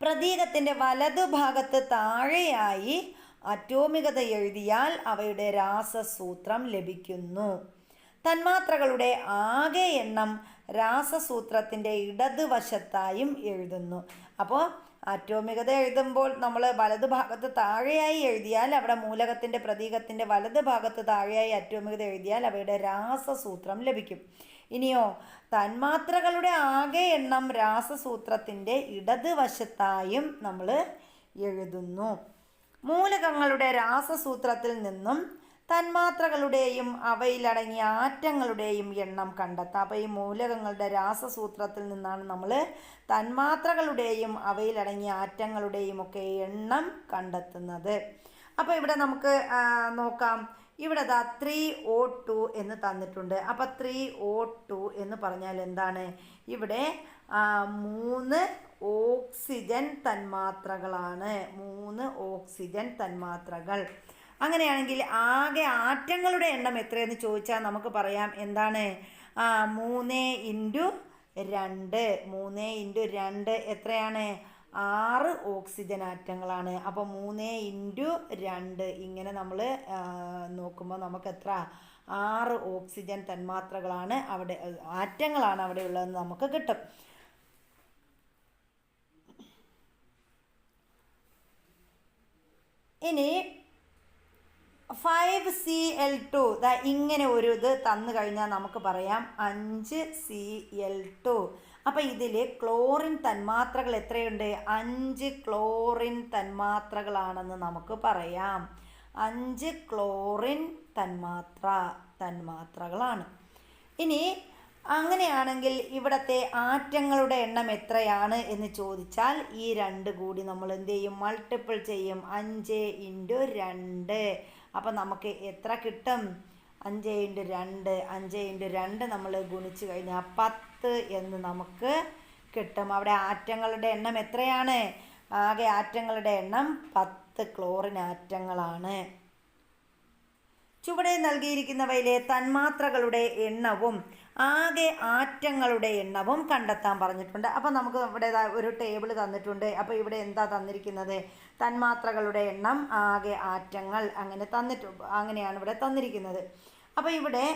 പ്രതീകത്തിൻ്റെ വലതുഭാഗത്ത് താഴെയായി അറ്റോമികത എഴുതിയാൽ അവയുടെ രാസസൂത്രം ലഭിക്കുന്നു. തന്മാത്രകളുടെ ആകെ എണ്ണം രാസസൂത്രത്തിൻ്റെ ഇടതുവശത്തായും എഴുതുന്നു. അപ്പോൾ അറ്റോമികത എഴുതുമ്പോൾ നമ്മൾ വലതുഭാഗത്ത് താഴെയായി എഴുതിയാൽ അവിടെ മൂലകത്തിൻ്റെ പ്രതീകത്തിൻ്റെ വലതുഭാഗത്ത് താഴെയായി അറ്റോമികത എഴുതിയാൽ അവയുടെ രാസസൂത്രം ലഭിക്കും. ഇനിയോ തന്മാത്രകളുടെ ആകെ എണ്ണം രാസസൂത്രത്തിൻ്റെ ഇടതുവശത്തായും നമ്മൾ എഴുതുന്നു. മൂലകങ്ങളുടെ രാസസൂത്രത്തിൽ നിന്നും തന്മാത്രകളുടെയും അവയിലടങ്ങിയ ആറ്റങ്ങളുടെയും എണ്ണം കണ്ടെത്താം. അപ്പോൾ ഈ മൂലകങ്ങളുടെ രാസസൂത്രത്തിൽ നിന്നാണ് നമ്മൾ തന്മാത്രകളുടെയും അവയിലടങ്ങിയ ആറ്റങ്ങളുടെയും ഒക്കെ എണ്ണം കണ്ടെത്തുന്നത്. അപ്പോൾ ഇവിടെ നമുക്ക് നോക്കാം. ഇവിടെ 3O2 എന്ന് തന്നിട്ടുണ്ട്. അപ്പോൾ 3O2 എന്ന് പറഞ്ഞാൽ എന്താണ്? ഇവിടെ 3 ഓക്സിജൻ തന്മാത്രകളാണ്, 3 ഓക്സിജൻ തന്മാത്രകൾ. അങ്ങനെയാണെങ്കിൽ ആകെ ആറ്റങ്ങളുടെ എണ്ണം എത്രയെന്ന് ചോദിച്ചാൽ നമുക്ക് പറയാം എന്താണ്? 3 × 2 എത്രയാണ്? 6 ഓക്സിജൻ ആറ്റങ്ങളാണ്. അപ്പോൾ 3 × 2 ഇങ്ങനെ നമ്മൾ നോക്കുമ്പോൾ നമുക്ക് എത്ര? 6 ഓക്സിജൻ തന്മാത്രകളാണ് അവിടെ, ആറ്റങ്ങളാണ് അവിടെ ഉള്ളതെന്ന് നമുക്ക് കിട്ടും. ഇനി 5Cl2 ഇങ്ങനെ ഒരു ഇത് തന്നു കഴിഞ്ഞാൽ നമുക്ക് പറയാം 5Cl2. അപ്പോൾ ഇതിൽ ക്ലോറിൻ തന്മാത്രകൾ എത്രയുണ്ട്? 5 ക്ലോറിൻ തന്മാത്രകളാണെന്ന് നമുക്ക് പറയാം. 5 ക്ലോറിൻ തന്മാത്രകളാണ്. ഇനി അങ്ങനെയാണെങ്കിൽ ഇവിടുത്തെ ആറ്റങ്ങളുടെ എണ്ണം എത്രയാണ് എന്ന് ചോദിച്ചാൽ ഈ 2 കൂടി നമ്മൾ എന്ത് ചെയ്യും? മൾട്ടിപ്പിൾ ചെയ്യും. 5 × 2. അപ്പം നമുക്ക് എത്ര കിട്ടും? 5 × 2 നമ്മൾ ഗുണിച്ച് കഴിഞ്ഞാൽ 10 എന്ന് നമുക്ക് കിട്ടും. അവിടെ ആറ്റങ്ങളുടെ എണ്ണം എത്രയാണ്? ആകെ ആറ്റങ്ങളുടെ എണ്ണം 10 ക്ലോറിൻ ആറ്റങ്ങളാണ്. ചുവടെ നൽകിയിരിക്കുന്നവയിലെ തന്മാത്രകളുടെ എണ്ണവും ആകെ ആറ്റങ്ങളുടെ എണ്ണവും കണ്ടെത്താൻ പറഞ്ഞിട്ടുണ്ട്. അപ്പോൾ നമുക്ക് ഇവിടെ ഒരു ടേബിൾ തന്നിട്ടുണ്ട്. അപ്പോൾ ഇവിടെ എന്താ തന്നിരിക്കുന്നത്? തന്മാത്രകളുടെ എണ്ണം, ആകെ ആറ്റങ്ങൾ, അങ്ങനെയാണ് ഇവിടെ തന്നിരിക്കുന്നത്. അപ്പോൾ ഇവിടെ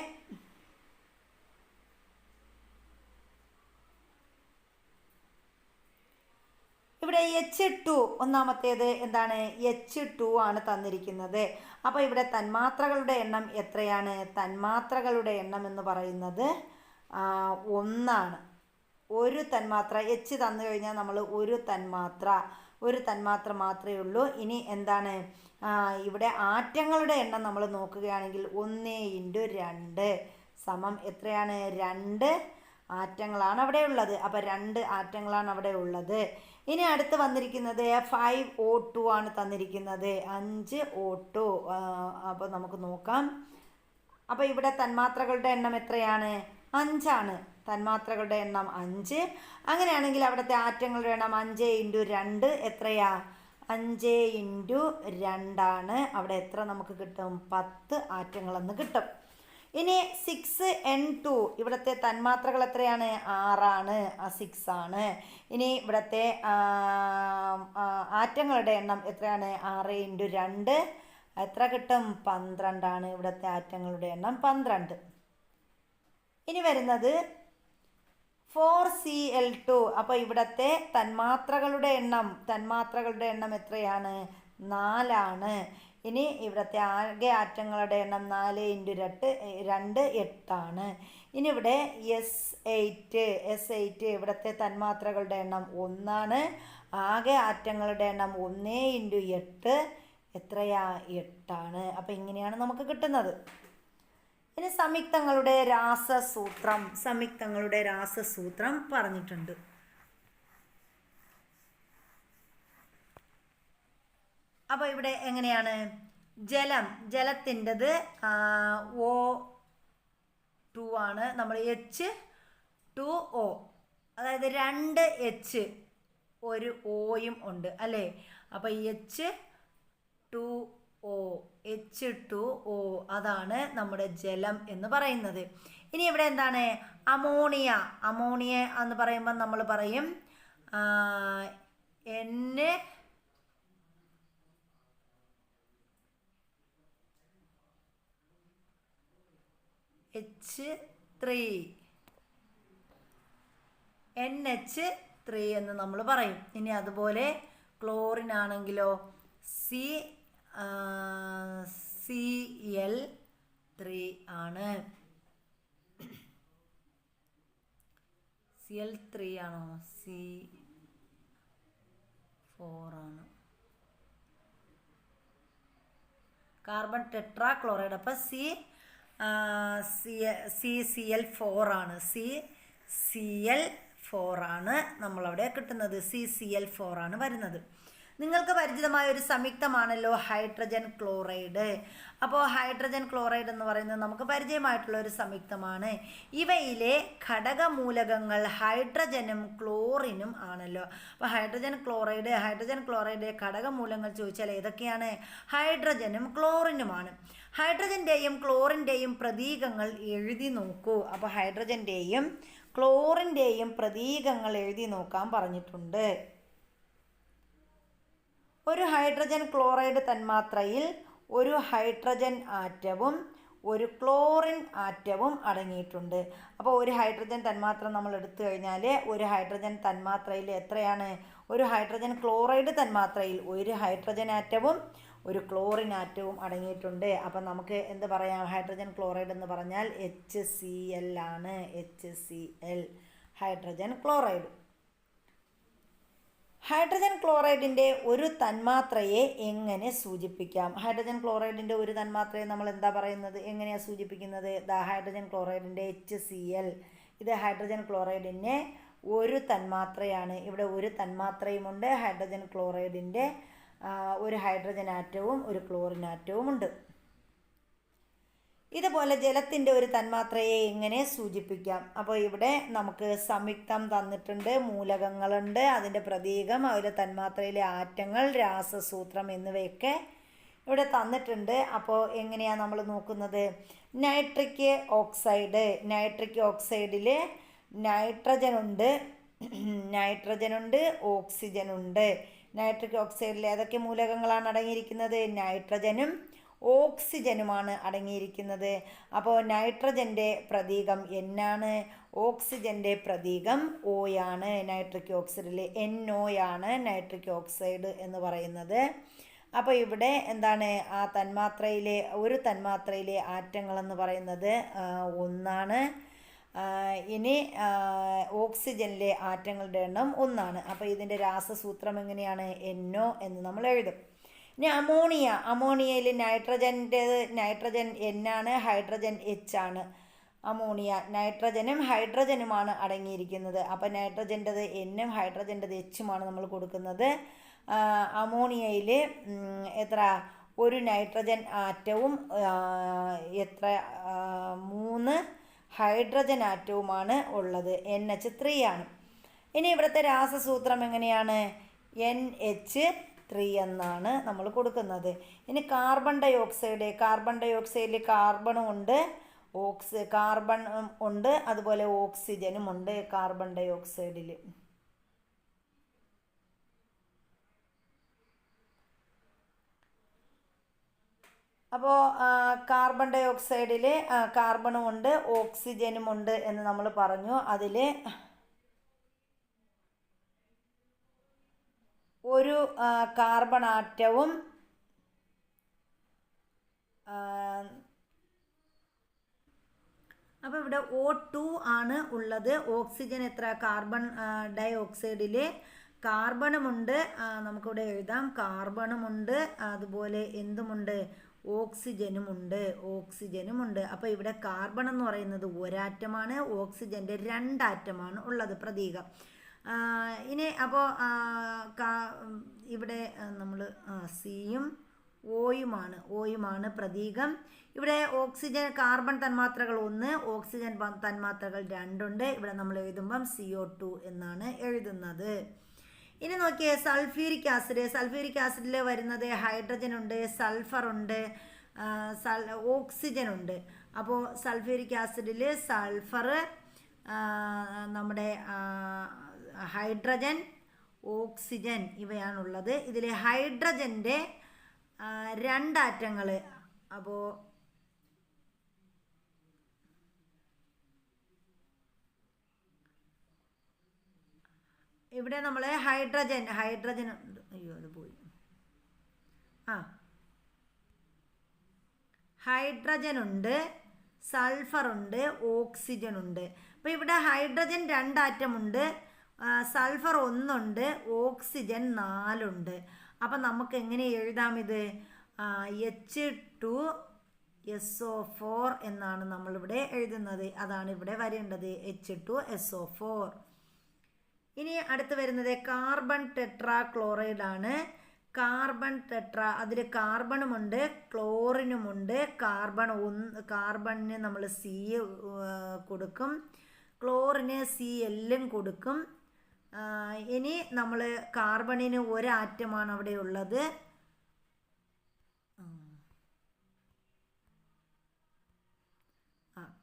H2 ഒന്നാമത്തേത് എന്താണ്? H2 ആണ് തന്നിരിക്കുന്നത്. അപ്പോൾ ഇവിടെ തന്മാത്രകളുടെ എണ്ണം എത്രയാണ്? തന്മാത്രകളുടെ എണ്ണം എന്ന് പറയുന്നത് 1 ആണ്. ഒരു തന്മാത്ര H തന്നു കഴിഞ്ഞാൽ നമ്മൾ ഒരു തന്മാത്ര മാത്രമേ ഉള്ളൂ. ഇനി എന്താണ്? ഇവിടെ ആറ്റങ്ങളുടെ എണ്ണം നമ്മൾ നോക്കുകയാണെങ്കിൽ 1 × 2 സമം എത്രയാണ്? 2 ആറ്റങ്ങളാണ് അവിടെ ഉള്ളത്. അപ്പോൾ 2 ആറ്റങ്ങളാണ് അവിടെ ഉള്ളത്. ഇനി അടുത്ത് വന്നിരിക്കുന്നത് 5O2 ആണ് തന്നിരിക്കുന്നത്. 5O2. അപ്പോൾ നമുക്ക് നോക്കാം. അപ്പോൾ ഇവിടെ തന്മാത്രകളുടെ എണ്ണം എത്രയാണ്? 5 ആണ്. തന്മാത്രകളുടെ എണ്ണം 5. അങ്ങനെയാണെങ്കിൽ അവിടുത്തെ ആറ്റങ്ങളുടെ എണ്ണം 5 × 2 എത്രയാ? 5 × 2 ആണ്. അവിടെ എത്ര നമുക്ക് കിട്ടും? 10 ആറ്റങ്ങളെന്ന് കിട്ടും. ഇനി 6N2 ഇവിടുത്തെ തന്മാത്രകൾ എത്രയാണ്? 6 ആണ്. 6 ആണ്. ഇനി ഇവിടുത്തെ ആറ്റങ്ങളുടെ എണ്ണം എത്രയാണ്? 6 × 2 എത്ര കിട്ടും? 12 ആണ്. ഇവിടുത്തെ ആറ്റങ്ങളുടെ എണ്ണം 12. ഇനി വരുന്നത് 4Cl2. അപ്പോൾ ഇവിടുത്തെ തന്മാത്രകളുടെ എണ്ണം എത്രയാണ്? 4 ആണ്. ഇനി ഇവിടുത്തെ ആകെ ആറ്റങ്ങളുടെ എണ്ണം 4 × 2 8 ആണ്. ഇനി ഇവിടെ S8 ഇവിടുത്തെ തന്മാത്രകളുടെ എണ്ണം 1 ആണ്. ആകെ ആറ്റങ്ങളുടെ എണ്ണം 1 × 8 എത്രയാ? 8 ആണ്. അപ്പോൾ ഇങ്ങനെയാണ് നമുക്ക് കിട്ടുന്നത്. ഇനി സംയുക്തങ്ങളുടെ രാസസൂത്രം പറഞ്ഞിട്ടുണ്ട്. അപ്പോൾ ഇവിടെ എങ്ങനെയാണ്? ജലത്തിൻ്റെത് O2 ആണ്. നമ്മൾ H2O, അതായത് 2 H ഒരു Oയും ഉണ്ട് അല്ലേ? അപ്പോൾ H2O അതാണ് നമ്മുടെ ജലം എന്ന് പറയുന്നത്. ഇനി ഇവിടെ എന്താണ്? അമോണിയ എന്ന് പറയുമ്പോൾ നമ്മൾ പറയും NH3 എന്ന് നമ്മൾ പറയും. ഇനി അതുപോലെ ക്ലോറിൻ ആണെങ്കിലോ Cl3 ആണ്. Cl3 ആണോ? C4 ആണ്. Carbon tetrachloride. അപ്പോൾ CCl4 ആണ്. CCl4 ആണ് നമ്മളവിടെ കിട്ടുന്നത്. CCl4 ആണ് വരുന്നത്. നിങ്ങൾക്ക് പരിചിതമായ ഒരു സംയുക്തമാണല്ലോ ഹൈഡ്രജൻ ക്ലോറൈഡ്. അപ്പോൾ ഹൈഡ്രജൻ ക്ലോറൈഡ് എന്ന് പറയുന്നത് നമുക്ക് പരിചയമായിട്ടുള്ള ഒരു സംയുക്തമാണ്. ഇവയിലെ ഘടകമൂലകങ്ങൾ ഹൈഡ്രജനും ക്ലോറിനും ആണല്ലോ. അപ്പോൾ ഹൈഡ്രജൻ ക്ലോറൈഡ് ഘടകമൂലകങ്ങൾ ചോദിച്ചാൽ ഏതൊക്കെയാണ്? ഹൈഡ്രജനും ക്ലോറിനുമാണ്. ഹൈഡ്രജൻ്റെയും ക്ലോറിൻ്റെയും പ്രതീകങ്ങൾ എഴുതി നോക്കൂ. അപ്പോൾ ഹൈഡ്രജൻ്റെയും ക്ലോറിൻ്റെയും പ്രതീകങ്ങൾ എഴുതി നോക്കാൻ പറഞ്ഞിട്ടുണ്ട്. ഒരു ഹൈഡ്രജൻ ക്ലോറൈഡ് തന്മാത്രയിൽ ഒരു ഹൈഡ്രജൻ ആറ്റവും ഒരു ക്ലോറിൻ ആറ്റവും അടങ്ങിയിട്ടുണ്ട്. അപ്പോൾ ഒരു ഹൈഡ്രജൻ തന്മാത്ര നമ്മൾ എടുത്തു കഴിഞ്ഞാൽ ഒരു ഹൈഡ്രജൻ തന്മാത്രയിൽ എത്രയാണ്? ഒരു ഹൈഡ്രജൻ ക്ലോറൈഡ് തന്മാത്രയിൽ ഒരു ഹൈഡ്രജൻ ആറ്റവും ഒരു ക്ലോറിൻ ആറ്റവും അടങ്ങിയിട്ടുണ്ട്. അപ്പം നമുക്ക് എന്ത് പറയാം? ഹൈഡ്രജൻ ക്ലോറൈഡ് എന്ന് പറഞ്ഞാൽ HCl ആണ്. HCl hydrogen chloride. ഹൈഡ്രജൻ ക്ലോറൈഡിൻ്റെ ഒരു തന്മാത്രയെ എങ്ങനെ സൂചിപ്പിക്കാം? ഹൈഡ്രജൻ ക്ലോറൈഡിൻ്റെ ഒരു തന്മാത്രയെ നമ്മൾ എന്താ പറയുന്നത്? എങ്ങനെയാണ് സൂചിപ്പിക്കുന്നത്? ഹൈഡ്രജൻ ക്ലോറൈഡിൻ്റെ HCl. ഇത് ഹൈഡ്രജൻ ക്ലോറൈഡിൻ്റെ ഒരു തന്മാത്രയാണ്. ഇവിടെ ഒരു തന്മാത്രയുമുണ്ട്. ഹൈഡ്രജൻ ക്ലോറൈഡിൻ്റെ ഒരു ഹൈഡ്രജൻ ആറ്റവും ഒരു ക്ലോറിൻ ആറ്റവും ഉണ്ട്. ഇതുപോലെ ജലത്തിൻ്റെ ഒരു തന്മാത്രയെ എങ്ങനെ സൂചിപ്പിക്കാം? അപ്പോൾ ഇവിടെ നമുക്ക് സംയുക്തം തന്നിട്ടുണ്ട്, മൂലകങ്ങളുണ്ട്, അതിൻ്റെ പ്രതീകം, അതിലെ തന്മാത്രയിലെ ആറ്റങ്ങൾ, രാസസൂത്രം എന്നിവയൊക്കെ ഇവിടെ തന്നിട്ടുണ്ട്. അപ്പോൾ എങ്ങനെയാണ് നമ്മൾ നോക്കുന്നത്? നൈട്രിക് ഓക്സൈഡിൽ നൈട്രജൻ ഉണ്ട്, ഓക്സിജൻ ഉണ്ട്. നൈട്രിക് ഓക്സൈഡിൽ ഏതൊക്കെ മൂലകങ്ങളാണ് അടങ്ങിയിരിക്കുന്നത്? നൈട്രജനും ഓക്സിജനുമാണ് അടങ്ങിയിരിക്കുന്നത്. അപ്പോൾ നൈട്രജൻ്റെ പ്രതീകം N ആണ്, ഓക്സിജൻ്റെ പ്രതീകം O ആണ്. നൈട്രിക് ഓക്സൈഡിൽ NO ആണ് നൈട്രിക് ഓക്സൈഡ് എന്ന് പറയുന്നത്. അപ്പോൾ ഇവിടെ എന്താണ്? ആ തന്മാത്രയിലെ ഒരു തന്മാത്രയിലെ ആറ്റങ്ങളെന്ന് പറയുന്നത് 1 ഇനി ഓക്സിജനിലെ ആറ്റങ്ങളുടെ എണ്ണം 1. അപ്പോൾ ഇതിൻ്റെ രാസസൂത്രം എങ്ങനെയാണ്? NO എന്ന് നമ്മൾ എഴുതും. ഇനി അമോണിയയിൽ നൈട്രജൻ N ആണ്, ഹൈഡ്രജൻ H ആണ്. അമോണിയ നൈട്രജനും ഹൈഡ്രജനുമാണ് അടങ്ങിയിരിക്കുന്നത്. അപ്പോൾ നൈട്രജൻ്റെത് N-ഉം ഹൈഡ്രജൻ്റെത് H-ഉമാണ് നമ്മൾ കൊടുക്കുന്നത്. അമോണിയയിൽ എത്ര? ഒരു നൈട്രജൻ ആറ്റവും 3 ഹൈഡ്രജൻ ആറ്റവുമാണ് ഉള്ളത്. NH3 ആണ്. ഇനി ഇവിടുത്തെ രാസസൂത്രം എങ്ങനെയാണ്? NH3 എന്നാണ് നമ്മൾ കൊടുക്കുന്നത്. ഇനി കാർബൺ ഡൈ ഓക്സൈഡിൽ കാർബണും ഉണ്ട്, അതുപോലെ ഓക്സിജനും ഉണ്ട് കാർബൺ ഡൈ ഓക്സൈഡിൽ. അപ്പോൾ കാർബൺ ഡൈ ഓക്സൈഡിൽ കാർബണും ഉണ്ട്, ഓക്സിജനും ഉണ്ട് എന്ന് നമ്മൾ പറഞ്ഞു. അതിൽ ഒരു കാർബൺ ആറ്റവും അപ്പോൾ ഇവിടെ O2 ആണ് ഉള്ളത്. ഓക്സിജൻ എത്ര? കാർബൺ ഡൈ ഓക്സൈഡിൽ കാർബണുമുണ്ട്, നമുക്കിവിടെ എഴുതാം, കാർബണുമുണ്ട്, അതുപോലെ എന്തുമുണ്ട്? ഓക്സിജനുമുണ്ട്. അപ്പോൾ ഇവിടെ കാർബൺ എന്ന് പറയുന്നത് ഒരാറ്റമാണ്, ഓക്സിജൻ്റെ 2 ആറ്റമാണ് ഉള്ളത് പ്രതീകം. ഇനി അപ്പോൾ ഇവിടെ നമ്മൾ സിയും ഓയുമാണ് പ്രതീകം. ഇവിടെ ഓക്സിജൻ കാർബൺ തന്മാത്രകൾ 1, ഓക്സിജൻ തന്മാത്രകൾ 2 ഉണ്ട്. ഇവിടെ നമ്മൾ എഴുതുമ്പം CO2 എന്നാണ് എഴുതുന്നത്. ഇനി നോക്കിയേ, സൾഫ്യൂരിക് ആസിഡിൽ വരുന്നത് ഹൈഡ്രജൻ ഉണ്ട്, സൾഫർ ഉണ്ട്, ഓക്സിജൻ ഉണ്ട്. അപ്പോൾ സൾഫ്യൂരിക് ആസിഡിൽ സൾഫർ, നമ്മുടെ ഹൈഡ്രജൻ, ഓക്സിജൻ ഇവയാണുള്ളത്. ഇതിൽ ഹൈഡ്രജൻ്റെ 2 ആറ്റങ്ങൾ. അപ്പോൾ ഇവിടെ നമ്മൾ ഹൈഡ്രജൻ അത് പോയി. ഹൈഡ്രജൻ ഉണ്ട്, സൾഫർ ഉണ്ട്, ഓക്സിജൻ ഉണ്ട്. അപ്പോൾ ഇവിടെ ഹൈഡ്രജൻ 2 ആറ്റമുണ്ട്, സൾഫർ 1 ഉണ്ട്, ഓക്സിജൻ 4 ഉണ്ട്. അപ്പം നമുക്ക് എങ്ങനെ എഴുതാം ഇത്? H2SO4 എന്നാണ് നമ്മളിവിടെ എഴുതുന്നത്. അതാണ് ഇവിടെ വരേണ്ടത്, H2SO4. ഇനി അടുത്ത് വരുന്നത് കാർബൺ ടെട്രാ ക്ലോറൈഡ് ആണ്. അതിൽ കാർബണുമുണ്ട്, ക്ലോറിനുമുണ്ട്. കാർബണിന് നമ്മൾ C കൊടുക്കും, ക്ലോറിന് Cl കൊടുക്കും. ഇനി നമ്മൾ കാർബണിന് 1 ആറ്റമാണ് അവിടെ ഉള്ളത്.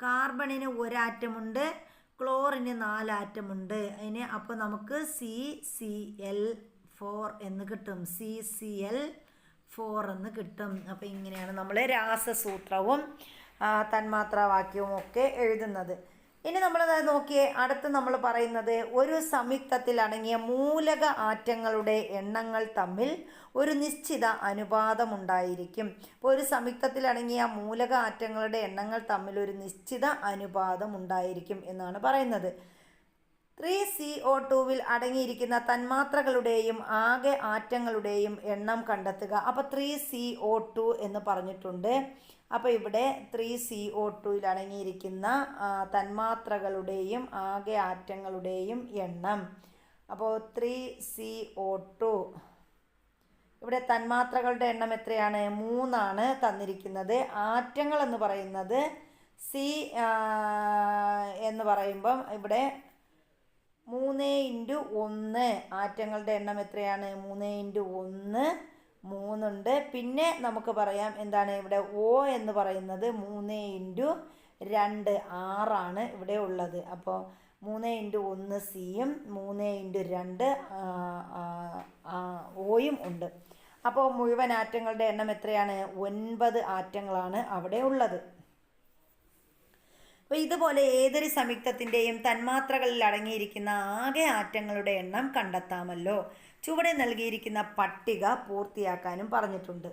കാർബണിന് 1 ആറ്റമുണ്ട്, ക്ലോറിന് 4 ആറ്റമുണ്ട്. ഇനി അപ്പോൾ നമുക്ക് CCl4 എന്ന് കിട്ടും, CCl4 എന്ന് കിട്ടും. അപ്പോൾ ഇങ്ങനെയാണ് നമ്മൾ രാസസൂത്രവും തന്മാത്രാവാക്യവും ഒക്കെ എഴുതുന്നത്. ഇനി നമ്മൾ നോക്കിയേ, അടുത്ത് നമ്മൾ പറയുന്നത് ഒരു സംയുക്തത്തിൽ അടങ്ങിയ മൂലക ആറ്റങ്ങളുടെ എണ്ണങ്ങൾ തമ്മിൽ ഒരു നിശ്ചിത അനുപാതമുണ്ടായിരിക്കും. അപ്പോൾ ഒരു സംയുക്തത്തിൽ അടങ്ങിയ മൂലക ആറ്റങ്ങളുടെ എണ്ണങ്ങൾ തമ്മിൽ ഒരു നിശ്ചിത അനുപാതം ഉണ്ടായിരിക്കും എന്നാണ് പറയുന്നത്. 3CO2 അടങ്ങിയിരിക്കുന്ന തന്മാത്രകളുടെയും ആകെ ആറ്റങ്ങളുടെയും എണ്ണം കണ്ടെത്തുക. അപ്പോൾ 3CO2 എന്ന് പറഞ്ഞിട്ടുണ്ട്. അപ്പോൾ ഇവിടെ 3CO2 അടങ്ങിയിരിക്കുന്ന തന്മാത്രകളുടെയും ആകെ ആറ്റങ്ങളുടെയും എണ്ണം. അപ്പോൾ 3CO2 ഇവിടെ തന്മാത്രകളുടെ എണ്ണം എത്രയാണ്? 3 ആണ് തന്നിരിക്കുന്നത്. ആറ്റങ്ങൾ എന്ന് പറയുന്നത് C എന്ന് പറയുമ്പം ഇവിടെ 3 × 1 ആറ്റങ്ങളുടെ എണ്ണം എത്രയാണ്? 3 × 1 3 ഉണ്ട്. പിന്നെ നമുക്ക് പറയാം എന്താണ് ഇവിടെ O എന്ന് പറയുന്നത് 3 ഇൻറ്റു 2 6 ഇവിടെ ഉള്ളത്. അപ്പോൾ 3 ഇൻറ്റു 1 സിയും 3 ഇൻറ്റു 2 ഓയും ഉണ്ട്. അപ്പോൾ മുഴുവൻ ആറ്റങ്ങളുടെ എണ്ണം എത്രയാണ്? 9 ആറ്റങ്ങളാണ് അവിടെ ഉള്ളത്. അപ്പോൾ ഇതുപോലെ ഏതൊരു സംയുക്തത്തിൻ്റെയും തന്മാത്രകളിൽ അടങ്ങിയിരിക്കുന്ന ആകെ ആറ്റങ്ങളുടെ എണ്ണം കണ്ടെത്താമല്ലോ. ചുവടെ നൽകിയിരിക്കുന്ന പട്ടിക പൂർത്തിയാക്കാനും പറഞ്ഞിട്ടുണ്ട്.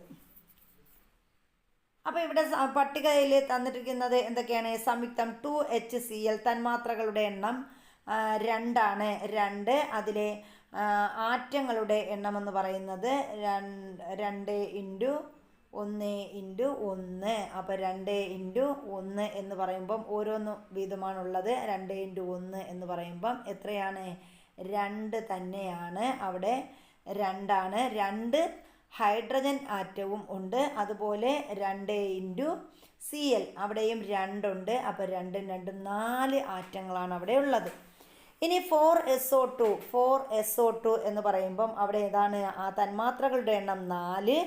അപ്പോൾ ഇവിടെ പട്ടികയിൽ തന്നിരിക്കുന്നത് എന്തൊക്കെയാണ്? സംയുക്തം 2HCl തന്മാത്രകളുടെ എണ്ണം 2 ആണ്. 2 അതിലെ ആറ്റങ്ങളുടെ എണ്ണം എന്ന് പറയുന്നത് 2 ഇൻറ്റു 1 ഇൻറ്റു 1. അപ്പോൾ 2 ഇൻറ്റു 1 എന്ന് പറയുമ്പം ഓരോന്ന് വീതമാണുള്ളത്. 2 ഇൻറ്റു 1 എന്ന് പറയുമ്പം എത്രയാണ്? 2 തന്നെയാണ്. അവിടെ 2 ആണ്. 2 ഹൈഡ്രജൻ ആറ്റവും ഉണ്ട്. അതുപോലെ 2 ഇൻറ്റു Cl അവിടെയും 2 ഉണ്ട്. അപ്പോൾ 2 2 4 ആറ്റങ്ങളാണ് അവിടെ ഉള്ളത്. ഇനി 4SO2 എന്ന് പറയുമ്പം അവിടെ ഏതാണ്? ആ തന്മാത്രകളുടെ എണ്ണം 4.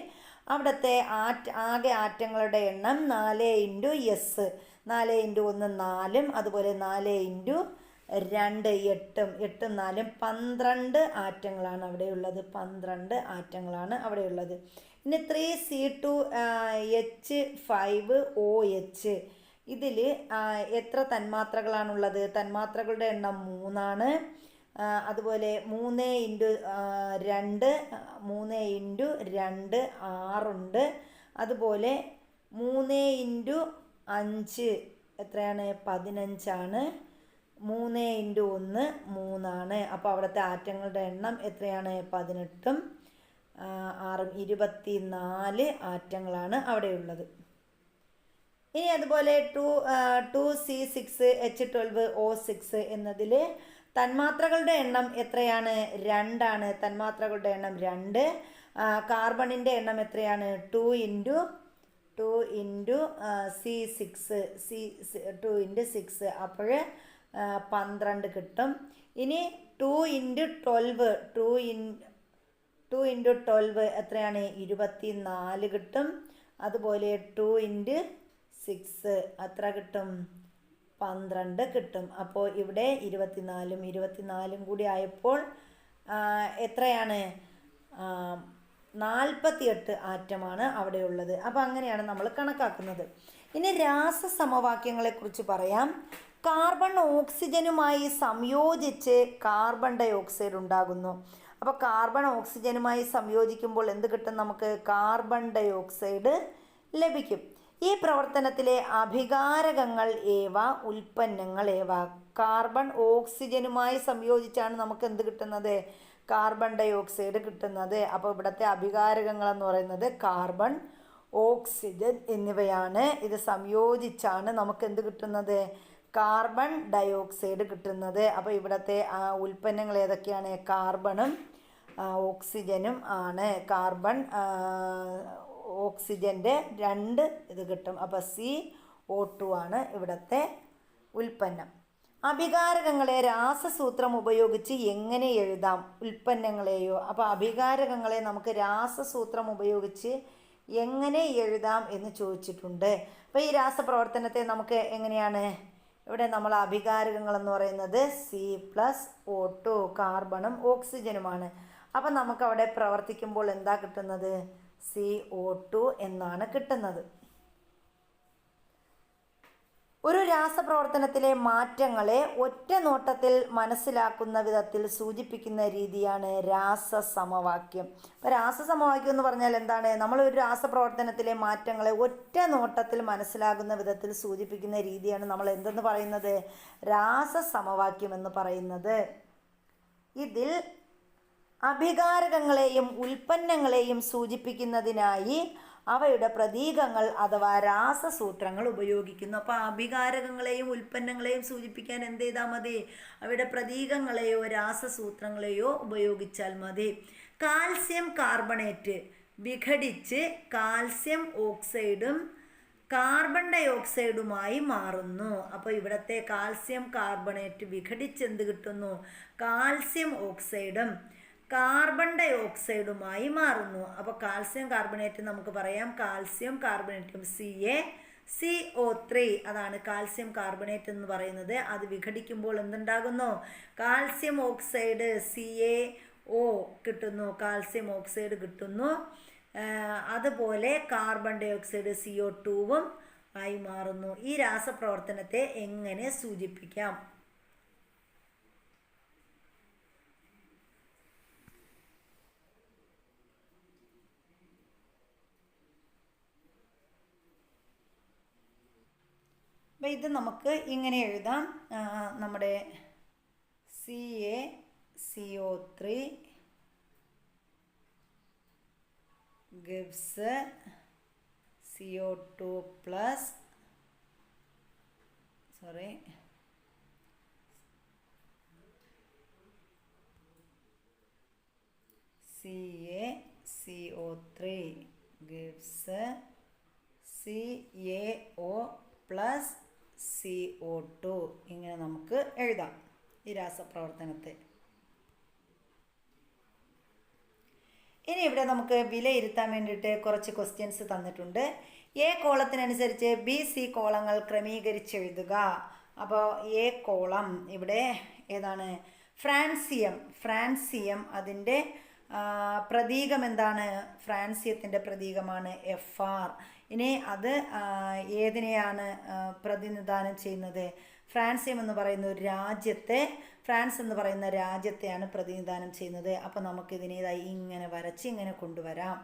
അവിടുത്തെ ആകെ ആറ്റങ്ങളുടെ എണ്ണം 4 ഇൻറ്റു S. 4 ഇൻറ്റു 1 4. അതുപോലെ 4 ഇൻറ്റു 2 8. 8 4 12 ആറ്റങ്ങളാണ് അവിടെ ഉള്ളത്. 12 ആറ്റങ്ങളാണ് അവിടെ ഉള്ളത്. ഇനി 3C2H5OH ഇതിൽ എത്ര തന്മാത്രകളാണുള്ളത്? തന്മാത്രകളുടെ എണ്ണം 3 ആണ്. അതുപോലെ 3 ഇൻറ്റു 2 3 ഇൻറ്റു 2 6 ഉണ്ട്. അതുപോലെ 3 ഇൻറ്റു 5 എത്രയാണ്? 15 ആണ്. 3 ഇൻറ്റു 1 3 ആണ്. അപ്പോൾ അവിടുത്തെ ആറ്റങ്ങളുടെ എണ്ണം എത്രയാണ്? 18ഉം 6ഉം 24 ആറ്റങ്ങളാണ് അവിടെയുള്ളത്. ഇനി അതുപോലെ 2C6H12O6 എന്നതിൽ തന്മാത്രകളുടെ എണ്ണം എത്രയാണ്? 2 ആണ്. തന്മാത്രകളുടെ എണ്ണം 2. കാർബണിൻ്റെ എണ്ണം എത്രയാണ്? 2 ഇൻറ്റു C6 2 ഇൻറ്റു 6 അപ്പോൾ 12 കിട്ടും. ഇനി 2 ഇൻറ്റു 12 എത്രയാണ്? 24 കിട്ടും. അതുപോലെ 2 ഇൻറ്റു 6 എത്ര കിട്ടും? 12 കിട്ടും. അപ്പോൾ ഇവിടെ 24 കൂടി ആയപ്പോൾ എത്രയാണ്? 48 ആറ്റമാണ് അവിടെ ഉള്ളത്. അപ്പോൾ അങ്ങനെയാണ് നമ്മൾ കണക്കാക്കുന്നത്. ഇനി രാസസമവാക്യങ്ങളെക്കുറിച്ച് പറയാം. കാർബൺ ഓക്സിജനുമായി സംയോജിച്ച് കാർബൺ ഡൈ ഓക്സൈഡ് ഉണ്ടാകുന്നു. അപ്പോൾ കാർബൺ ഓക്സിജനുമായി സംയോജിക്കുമ്പോൾ എന്ത് കിട്ടും? നമുക്ക് കാർബൺ ഡൈ ഓക്സൈഡ് ലഭിക്കും. ഈ പ്രവർത്തനത്തിലെ അഭികാരകങ്ങൾ ഏവ, ഉൽപ്പന്നങ്ങൾ ഏവ? കാർബൺ ഓക്സിജനുമായി സംയോജിച്ചാണ് നമുക്ക് എന്ത് കിട്ടുന്നത്? കാർബൺ ഡൈ ഓക്സൈഡ് കിട്ടുന്നത്. അപ്പോൾ ഇവിടുത്തെ അഭികാരകങ്ങൾ എന്ന് പറയുന്നത് കാർബൺ, ഓക്സിജൻ എന്നിവയാണ്. ഇത് സംയോജിച്ചാണ് നമുക്ക് എന്ത് കിട്ടുന്നത്? കാർബൺ ഡൈ ഓക്സൈഡ് കിട്ടുന്നത്. അപ്പോൾ ഇവിടുത്തെ ഉൽപ്പന്നങ്ങൾ ഏതൊക്കെയാണ്? കാർബണും ഓക്സിജനും ആണ്. കാർബൺ ഓക്സിജൻ്റെ 2 ഇത് കിട്ടും. അപ്പോൾ CO2 ആണ് ഇവിടുത്തെ ഉൽപ്പന്നം. അഭികാരകങ്ങളെ രാസസൂത്രം ഉപയോഗിച്ച് എങ്ങനെ എഴുതാം? ഉൽപ്പന്നങ്ങളെയോ? അപ്പോൾ അഭികാരകങ്ങളെ നമുക്ക് രാസസൂത്രം ഉപയോഗിച്ച് എങ്ങനെ എഴുതാം എന്ന് ചോദിച്ചിട്ടുണ്ട്. അപ്പോൾ ഈ രാസപ്രവർത്തനത്തെ നമുക്ക് എങ്ങനെയാണ്? ഇവിടെ നമ്മൾ അഭികാരകങ്ങൾ എന്ന് പറയുന്നത് C+O2 കാർബണും ഓക്സിജനുമാണ്. അപ്പം നമുക്കവിടെ പ്രവർത്തിക്കുമ്പോൾ എന്താ കിട്ടുന്നത്? CO2 എന്നാണ് കിട്ടുന്നത്. ഒരു രാസപ്രവർത്തനത്തിലെ മാറ്റങ്ങളെ ഒറ്റ നോട്ടത്തിൽ മനസ്സിലാക്കുന്ന വിധത്തിൽ സൂചിപ്പിക്കുന്ന രീതിയാണ് രാസസമവാക്യം. അപ്പോൾ രാസസമവാക്യം എന്ന് പറഞ്ഞാൽ എന്താണ്? നമ്മളൊരു രാസപ്രവർത്തനത്തിലെ മാറ്റങ്ങളെ ഒറ്റ നോട്ടത്തിൽ മനസ്സിലാകുന്ന വിധത്തിൽ സൂചിപ്പിക്കുന്ന രീതിയാണ് നമ്മൾ എന്തെന്ന് പറയുന്നത്? രാസസമവാക്യം എന്ന് പറയുന്നത്. ഇതിൽ അഭികാരകങ്ങളെയും ഉൽപ്പന്നങ്ങളെയും സൂചിപ്പിക്കുന്നതിനായി അവയുടെ പ്രതീകങ്ങൾ അഥവാ രാസസൂത്രങ്ങൾ ഉപയോഗിക്കുന്നു. അപ്പോൾ അഭികാരകങ്ങളെയും ഉൽപ്പന്നങ്ങളെയും സൂചിപ്പിക്കാൻ എന്ത് ചെയ്താൽ മതി? അവയുടെ പ്രതീകങ്ങളെയോ രാസസൂത്രങ്ങളെയോ ഉപയോഗിച്ചാൽ മതി. കാൽസ്യം കാർബണേറ്റ് വിഘടിച്ച് കാൽസ്യം ഓക്സൈഡും കാർബൺ ഡൈ ഓക്സൈഡുമായി മാറുന്നു. അപ്പോൾ ഇവിടുത്തെ കാൽസ്യം കാർബണേറ്റ് വിഘടിച്ച് എന്ത് കിട്ടുന്നു? കാൽസ്യം ഓക്സൈഡും കാർബൺ ഡൈ ഓക്സൈഡുമായി മാറുന്നു. അപ്പോൾ കാൽസ്യം കാർബണേറ്റ് നമുക്ക് പറയാം കാൽസ്യം കാർബണേറ്റും CaCO3 അതാണ് കാൽസ്യം കാർബണേറ്റ് എന്ന് പറയുന്നത്. അത് വിഘടിക്കുമ്പോൾ എന്തുണ്ടാകുന്നു? കാൽസ്യം ഓക്സൈഡ് CaO കിട്ടുന്നു, കാൽസ്യം ഓക്സൈഡ് കിട്ടുന്നു. അതുപോലെ കാർബൺ ഡൈ ഓക്സൈഡ് CO2 ആയി മാറുന്നു. ഈ രാസപ്രവർത്തനത്തെ എങ്ങനെ സൂചിപ്പിക്കാം? അപ്പോൾ ഇത് നമുക്ക് ഇങ്ങനെ എഴുതാം. നമ്മുടെ CaCO3 gives CO2 plus CaCO3 gives CaO plus CO2 ഇങ്ങനെ നമുക്ക് എഴുതാം ഈ രാസപ്രവർത്തനത്തെ. ഇനി ഇവിടെ നമുക്ക് വിലയിരുത്താൻ വേണ്ടിയിട്ട് കുറച്ച് ക്വസ്റ്റ്യൻസ് തന്നിട്ടുണ്ട്. എ കോളത്തിനനുസരിച്ച് BC കോളങ്ങൾ ക്രമീകരിച്ചെഴുതുക. അപ്പോൾ എ കോളം ഇവിടെ ഏതാണ്? ഫ്രാൻസിയം അതിൻ്റെ പ്രതീകം എന്താണ്? ഫ്രാൻസിയത്തിൻ്റെ പ്രതീകമാണ് FR. ഇനി അത് ഏതിനെയാണ് പ്രതിനിധാനം ചെയ്യുന്നത്? ഫ്രാൻസിയം എന്ന് പറയുന്ന ഒരു രാജ്യത്തെ, ഫ്രാൻസ് എന്ന് പറയുന്ന രാജ്യത്തെയാണ് പ്രതിനിധാനം ചെയ്യുന്നത്. അപ്പോൾ നമുക്കിതിനേതായി ഇങ്ങനെ വരച്ച് ഇങ്ങനെ കൊണ്ടുവരാം.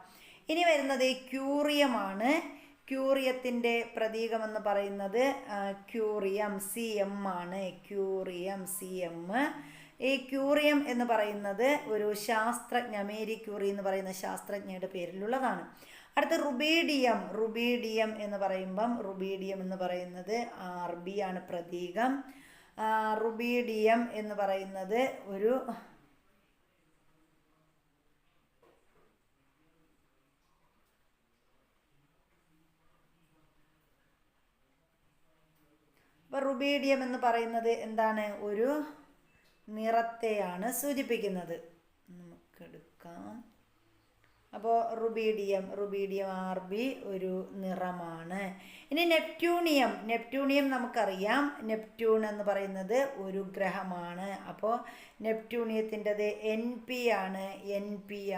ഇനി വരുന്നത് ക്യൂറിയമാണ്. ക്യൂറിയത്തിൻ്റെ പ്രതീകമെന്ന് പറയുന്നത് ക്യൂറിയം CM ആണ്. Curium CM. ഈ ക്യൂറിയം എന്ന് പറയുന്നത് ഒരു ശാസ്ത്രജ്ഞ, മേരി ക്യൂറി എന്ന് പറയുന്ന ശാസ്ത്രജ്ഞയുടെ പേരിലുള്ളതാണ്. അടുത്ത റുബീഡിയം എന്ന് പറയുന്നത് RB ആണ് പ്രതീകം. റുബീഡിയം എന്ന് പറയുന്നത് ഒരു റുബീഡിയം എന്ന് പറയുന്നത് എന്താണ്? ഒരു നിറത്തെയാണ് സൂചിപ്പിക്കുന്നത്. നമുക്കെടുക്കാം. അപ്പോൾ റുബീഡിയം RB ഒരു നിറമാണ്. ഇനി നെപ്റ്റ്യൂണിയം നമുക്കറിയാം. നെപ്റ്റ്യൂൺ എന്ന് പറയുന്നത് ഒരു ഗ്രഹമാണ്. അപ്പോൾ നെപ്റ്റ്യൂണിയത്തിൻ്റെത് NP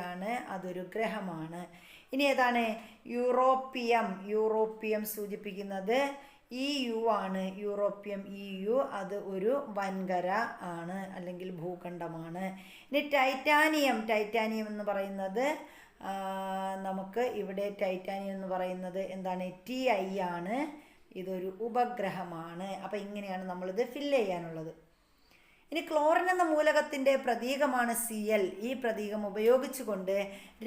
ആണ്, അതൊരു ഗ്രഹമാണ്. ഇനി ഏതാണ്? യൂറോപ്പിയം സൂചിപ്പിക്കുന്നത് EU ആണ്. യൂറോപ്യം EU അത് ഒരു വൻകര ആണ് അല്ലെങ്കിൽ ഭൂഖണ്ഡമാണ്. ഇനി ടൈറ്റാനിയം എന്ന് പറയുന്നത് നമുക്ക് ഇവിടെ ടൈറ്റാനിയം എന്ന് പറയുന്നത് എന്താണ്? TI ആണ്. ഇതൊരു ഉപഗ്രഹമാണ്. അപ്പോൾ ഇങ്ങനെയാണ് നമ്മളിത് ഫില്ല് ചെയ്യാനുള്ളത്. ഇനി ക്ലോറിൻ എന്ന മൂലകത്തിൻ്റെ പ്രതീകമാണ് Cl. ഈ പ്രതീകം ഉപയോഗിച്ചുകൊണ്ട്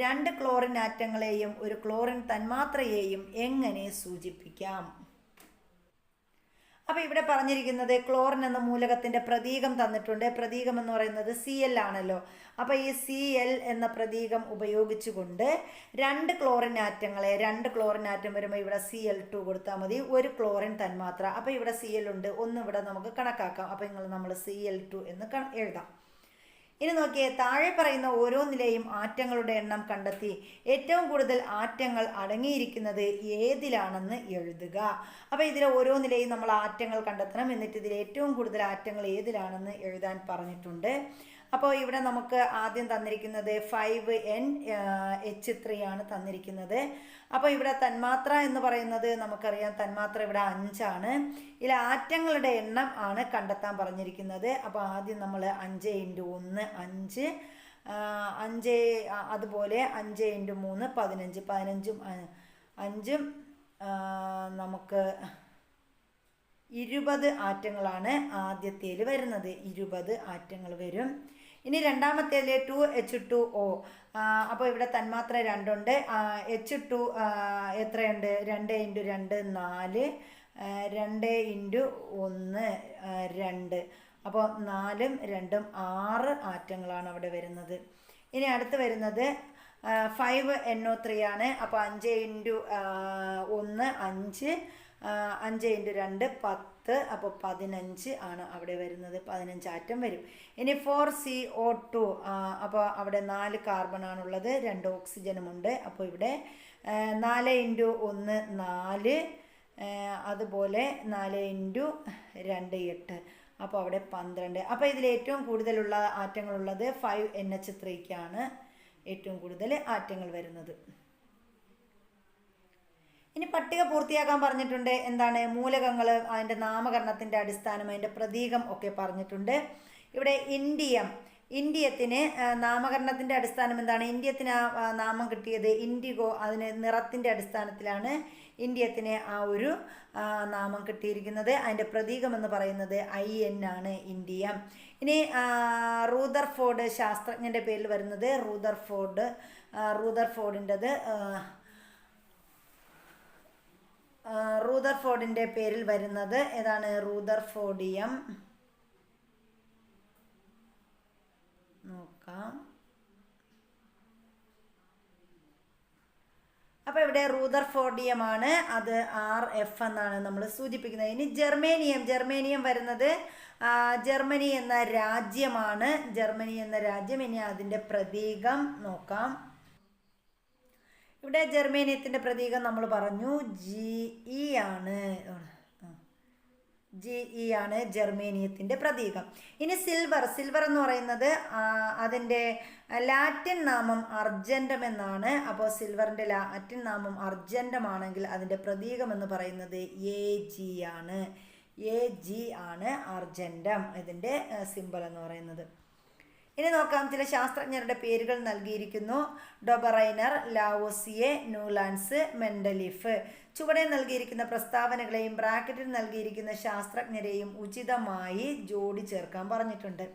2 ക്ലോറിൻ ആറ്റങ്ങളെയും ഒരു ക്ലോറിൻ തന്മാത്രയെയും എങ്ങനെ സൂചിപ്പിക്കാം? അപ്പോൾ ഇവിടെ പറഞ്ഞിരിക്കുന്നത് ക്ലോറിൻ എന്ന മൂലകത്തിൻ്റെ പ്രതീകം തന്നിട്ടുണ്ട്. പ്രതീകം എന്ന് പറയുന്നത് Cl ആണല്ലോ. അപ്പോൾ ഈ Cl എന്ന പ്രതീകം ഉപയോഗിച്ചുകൊണ്ട് 2 ക്ലോറിൻ ആറ്റം വരുമ്പോൾ ഇവിടെ Cl2 കൊടുത്താൽ മതി, ഒരു ക്ലോറിൻ തന്മാത്ര. അപ്പോൾ ഇവിടെ Cl ഉണ്ട്, ഒന്ന് ഇവിടെ നമുക്ക് കണക്കാക്കാം. അപ്പോൾ നമ്മൾ Cl2 എന്ന് എഴുതാം. ഇനി നോക്കിയേ, താഴെ പറയുന്ന ഓരോന്നിലെയും ആറ്റങ്ങളുടെ എണ്ണം കണ്ടെത്തി ഏറ്റവും കൂടുതൽ ആറ്റങ്ങൾ അടങ്ങിയിരിക്കുന്നത് ഏതിലാണെന്ന് എഴുതുക. അപ്പോൾ ഇതിലെ ഓരോന്നിലെയും നമ്മൾ ആറ്റങ്ങൾ കണ്ടെത്തണം. എന്നിട്ട് ഇതിൽ ഏറ്റവും കൂടുതൽ ആറ്റങ്ങൾ ഏതിലാണെന്ന് എഴുതാൻ പറഞ്ഞിട്ടുണ്ട്. അപ്പോൾ ഇവിടെ നമുക്ക് ആദ്യം തന്നിരിക്കുന്നത് 5NH3 ആണ് തന്നിരിക്കുന്നത്. അപ്പോൾ ഇവിടെ തന്മാത്ര എന്ന് പറയുന്നത് നമുക്കറിയാം, തന്മാത്ര ഇവിടെ 5 ആണ്. ഇതിൽ ആറ്റങ്ങളുടെ എണ്ണം ആണ് കണ്ടെത്താൻ പറഞ്ഞിരിക്കുന്നത്. അപ്പോൾ ആദ്യം നമ്മൾ 5 × 1 5, അതുപോലെ 5 × 3 15, 5 നമുക്ക് 20 ആറ്റങ്ങളാണ് ആദ്യത്തേൽ വരുന്നത്. 20 ആറ്റങ്ങൾ വരും. ഇനി രണ്ടാമത്തേൽ 2H2O. അപ്പോൾ ഇവിടെ തന്മാത്ര 2 ഉണ്ട്. H2 എത്രയുണ്ട്? 2 × 2 4, 2 × 1 2. അപ്പോൾ 4ഉം 2ഉം 6 ആറ്റങ്ങളാണ് അവിടെ വരുന്നത്. ഇനി അടുത്ത് വരുന്നത് 5NO3 ആണ്. അപ്പോൾ 5 ഇൻറ്റു 1 5, 5 ഇൻറ്റു 2 10, അപ്പോൾ 15 ആണ് അവിടെ വരുന്നത്. 15 ആറ്റം വരും. ഇനി 4CO2, അപ്പോൾ അവിടെ 4 കാർബൺ ആണുള്ളത്, 2 ഓക്സിജനുമുണ്ട്. അപ്പോൾ ഇവിടെ 4 ഇൻറ്റു 1 4, അതുപോലെ 4 ഇൻറ്റു 2 8, അപ്പോൾ അവിടെ 12. അപ്പോൾ ഇതിൽ ഏറ്റവും കൂടുതലുള്ള ആറ്റങ്ങളുള്ളത് 5NH3ക്കാണ് ഏറ്റവും കൂടുതൽ ആറ്റങ്ങൾ വരുന്നത്. ഇനി പട്ടിക പൂർത്തിയാക്കാൻ പറഞ്ഞിട്ടുണ്ട്. എന്താണ്? മൂലകങ്ങൾ, അതിൻ്റെ നാമകരണത്തിൻ്റെ അടിസ്ഥാനം, അതിൻ്റെ പ്രതീകം ഒക്കെ പറഞ്ഞിട്ടുണ്ട്. ഇവിടെ ഇന്ത്യത്തിന് നാമകരണത്തിൻ്റെ അടിസ്ഥാനം എന്താണ്? ഇന്ത്യത്തിന് നാമം കിട്ടിയത് ഇൻഡിഗോ, അതിന് നിറത്തിൻ്റെ അടിസ്ഥാനത്തിലാണ് ഇന്ത്യത്തിന് ആ ഒരു നാമം കിട്ടിയിരിക്കുന്നത്. അതിൻ്റെ പ്രതീകം എന്ന് പറയുന്നത് IN ആണ്, ഇന്ത്യ. ഇനി റൂദർഫോർഡ് ശാസ്ത്രജ്ഞൻ്റെ പേരിൽ വരുന്നത് റൂദർഫോർഡിൻ്റെ പേരിൽ വരുന്നത് ഏതാണ്? റൂദർഫോർഡിയം. നോക്കാം. അപ്പോൾ ഇവിടെ റൂദർഫോർഡിയമാണ്, അത് RF എന്നാണ് നമ്മൾ സൂചിപ്പിക്കുന്നത്. ഇനി ജർമ്മേനിയം വരുന്നത് ജർമ്മനി എന്ന രാജ്യമാണ്. ഇനി അതിൻ്റെ പ്രതീകം നോക്കാം. ഇവിടെ ജർമ്മേനിയത്തിൻ്റെ പ്രതീകം നമ്മൾ പറഞ്ഞു GE ആണ്. GE ആണ് ജർമ്മേനിയത്തിൻ്റെ പ്രതീകം. ഇനി സിൽവർ എന്ന് പറയുന്നത് അതിൻ്റെ ലാറ്റിൻ നാമം അർജൻറ്റം എന്നാണ്. അപ്പോൾ സിൽവറിൻ്റെ ലാറ്റിൻ നാമം അർജൻറ്റം ആണെങ്കിൽ അതിൻ്റെ പ്രതീകം എന്ന് പറയുന്നത് AG ആണ് അർജൻറ്റം, ഇതിൻ്റെ സിമ്പൽ എന്ന് പറയുന്നത്. ഇനി നോക്കാം, ചില ശാസ്ത്രജ്ഞരുടെ പേരുകൾ നൽകിയിരിക്കുന്നു. Dobereiner, Lavoisier, Newlands, Mendeleev. ചുവടെ നൽകിയിരിക്കുന്ന പ്രസ്താവനകളെയും ബ്രാക്കറ്റിൽ നൽകിയിരിക്കുന്ന ശാസ്ത്രജ്ഞരെയും ഉചിതമായി ജോഡി ചേർക്കാൻ പറഞ്ഞിട്ടുണ്ട്.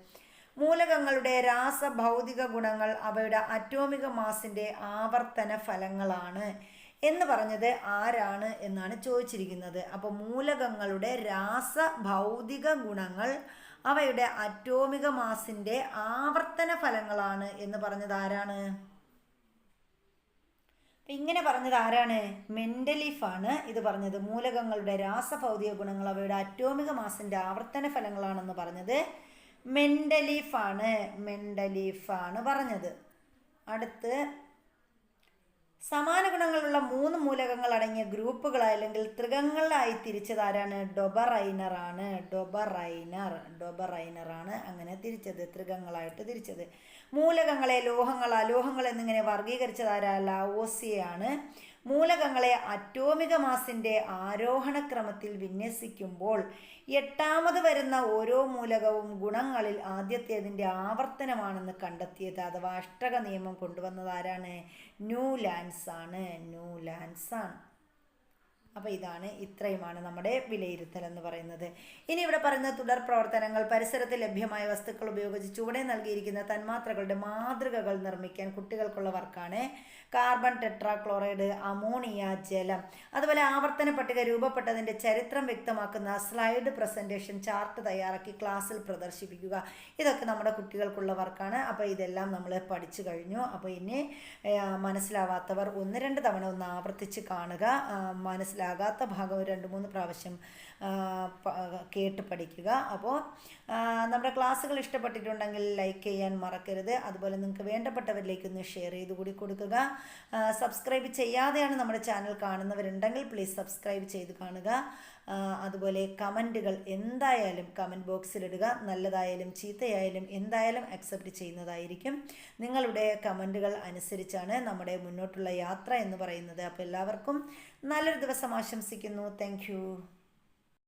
മൂലകങ്ങളുടെ രാസഭൗതിക ഗുണങ്ങൾ അവയുടെ അറ്റോമിക മാസിൻ്റെ ആവർത്തന ഫലങ്ങളാണ് എന്ന് പറഞ്ഞത് ആരാണ് എന്നാണ് ചോദിച്ചിരിക്കുന്നത്. അപ്പോൾ മൂലകങ്ങളുടെ രാസഭൗതിക ഗുണങ്ങൾ അവയുടെ അറ്റോമിക മാസിൻ്റെ ആവർത്തന ഫലങ്ങളാണ് എന്ന് പറഞ്ഞത് ആരാണ്? ഇങ്ങനെ പറഞ്ഞത് ആരാണ്? മെൻഡലീഫാണ് ഇത് പറഞ്ഞത്. മൂലകങ്ങളുടെ രാസഭൗതിക ഗുണങ്ങൾ അവയുടെ അറ്റോമിക മാസിൻ്റെ ആവർത്തന ഫലങ്ങളാണെന്ന് പറഞ്ഞത് മെൻഡലീഫാണ് പറഞ്ഞത്. അടുത്ത്, സമാന ഗുണങ്ങളുള്ള 3 മൂലകങ്ങൾ അടങ്ങിയ ഗ്രൂപ്പുകളായി അല്ലെങ്കിൽ ത്രികങ്ങളായി തിരിച്ചത് ആരാണ്? ഡൊബറൈനറാണ് അങ്ങനെ തിരിച്ചത്, ത്രികങ്ങളായിട്ട് തിരിച്ചത്. മൂലകങ്ങളെ ലോഹങ്ങൾ എന്നിങ്ങനെ വർഗീകരിച്ചത് ആരാ? ലാവോസിയാണ്. മൂലകങ്ങളെ അറ്റോമിക മാസിൻ്റെ ആരോഹണക്രമത്തിൽ വിന്യസിക്കുമ്പോൾ 8ാമത് വരുന്ന ഓരോ മൂലകവും ഗുണങ്ങളിൽ ആദ്യത്തേതിൻ്റെ ആവർത്തനമാണെന്ന് കണ്ടെത്തിയത് അഥവാ അഷ്ടക നിയമം കൊണ്ടുവന്നത് ആരാണ്? ന്യൂലാൻഡ്സ് ആണ്. അപ്പോൾ ഇത്രയുമാണ് നമ്മുടെ വിലയിരുത്തൽ എന്ന് പറയുന്നത്. ഇനി ഇവിടെ പറയുന്ന തുടർ പ്രവർത്തനങ്ങൾ, പരിസരത്ത് ലഭ്യമായ വസ്തുക്കൾ ഉപയോഗിച്ച് ചുവടെ നൽകിയിരിക്കുന്ന തന്മാത്രകളുടെ മാതൃകകൾ നിർമ്മിക്കാൻ കുട്ടികൾക്കുള്ള വർക്കാണ്. കാർബൺ ടെട്രാക്ലോറൈഡ്, അമോണിയ, ജലം. അതുപോലെ ആവർത്തന പട്ടിക രൂപപ്പെട്ടതിൻ്റെ ചരിത്രം വ്യക്തമാക്കുന്ന സ്ലൈഡ് പ്രസൻറ്റേഷൻ ചാർട്ട് തയ്യാറാക്കി ക്ലാസ്സിൽ പ്രദർശിപ്പിക്കുക. ഇതൊക്കെ നമ്മുടെ കുട്ടികൾക്കുള്ള വർക്കാണ്. അപ്പോൾ ഇതെല്ലാം നമ്മൾ പഠിച്ചു കഴിഞ്ഞു. അപ്പോൾ ഇനി മനസ്സിലാവാത്തവർ 1-2 തവണ ഒന്ന് ആവർത്തിച്ച് കാണുക. മനസ്സിലാകാത്ത ഭാഗം 2-3 പ്രാവശ്യം കേട്ട് പഠിക്കുക. അപ്പോൾ നമ്മുടെ ക്ലാസ്സുകൾ ഇഷ്ടപ്പെട്ടിട്ടുണ്ടെങ്കിൽ ലൈക്ക് ചെയ്യാൻ മറക്കരുത്. അതുപോലെ നിങ്ങൾക്ക് വേണ്ടപ്പെട്ടവരിലേക്കൊന്ന് ഷെയർ ചെയ്ത് കൂടി കൊടുക്കുക. സബ്സ്ക്രൈബ് ചെയ്യാതെയാണ് നമ്മുടെ ചാനൽ കാണുന്നവരുണ്ടെങ്കിൽ പ്ലീസ് സബ്സ്ക്രൈബ് ചെയ്ത് കാണുക. അതുപോലെ കമൻറ്റുകൾ എന്തായാലും കമൻറ്റ് ബോക്സിലിടുക. നല്ലതായാലും ചീത്തയായാലും എന്തായാലും അക്സെപ്റ്റ് ചെയ്യുന്നതായിരിക്കും. നിങ്ങളുടെ കമൻറ്റുകൾ അനുസരിച്ചാണ് നമ്മുടെ മുന്നോട്ടുള്ള യാത്ര എന്ന് പറയുന്നത്. അപ്പോൾ എല്ലാവർക്കും നല്ലൊരു ദിവസം ആശംസിക്കുന്നു. Thank you.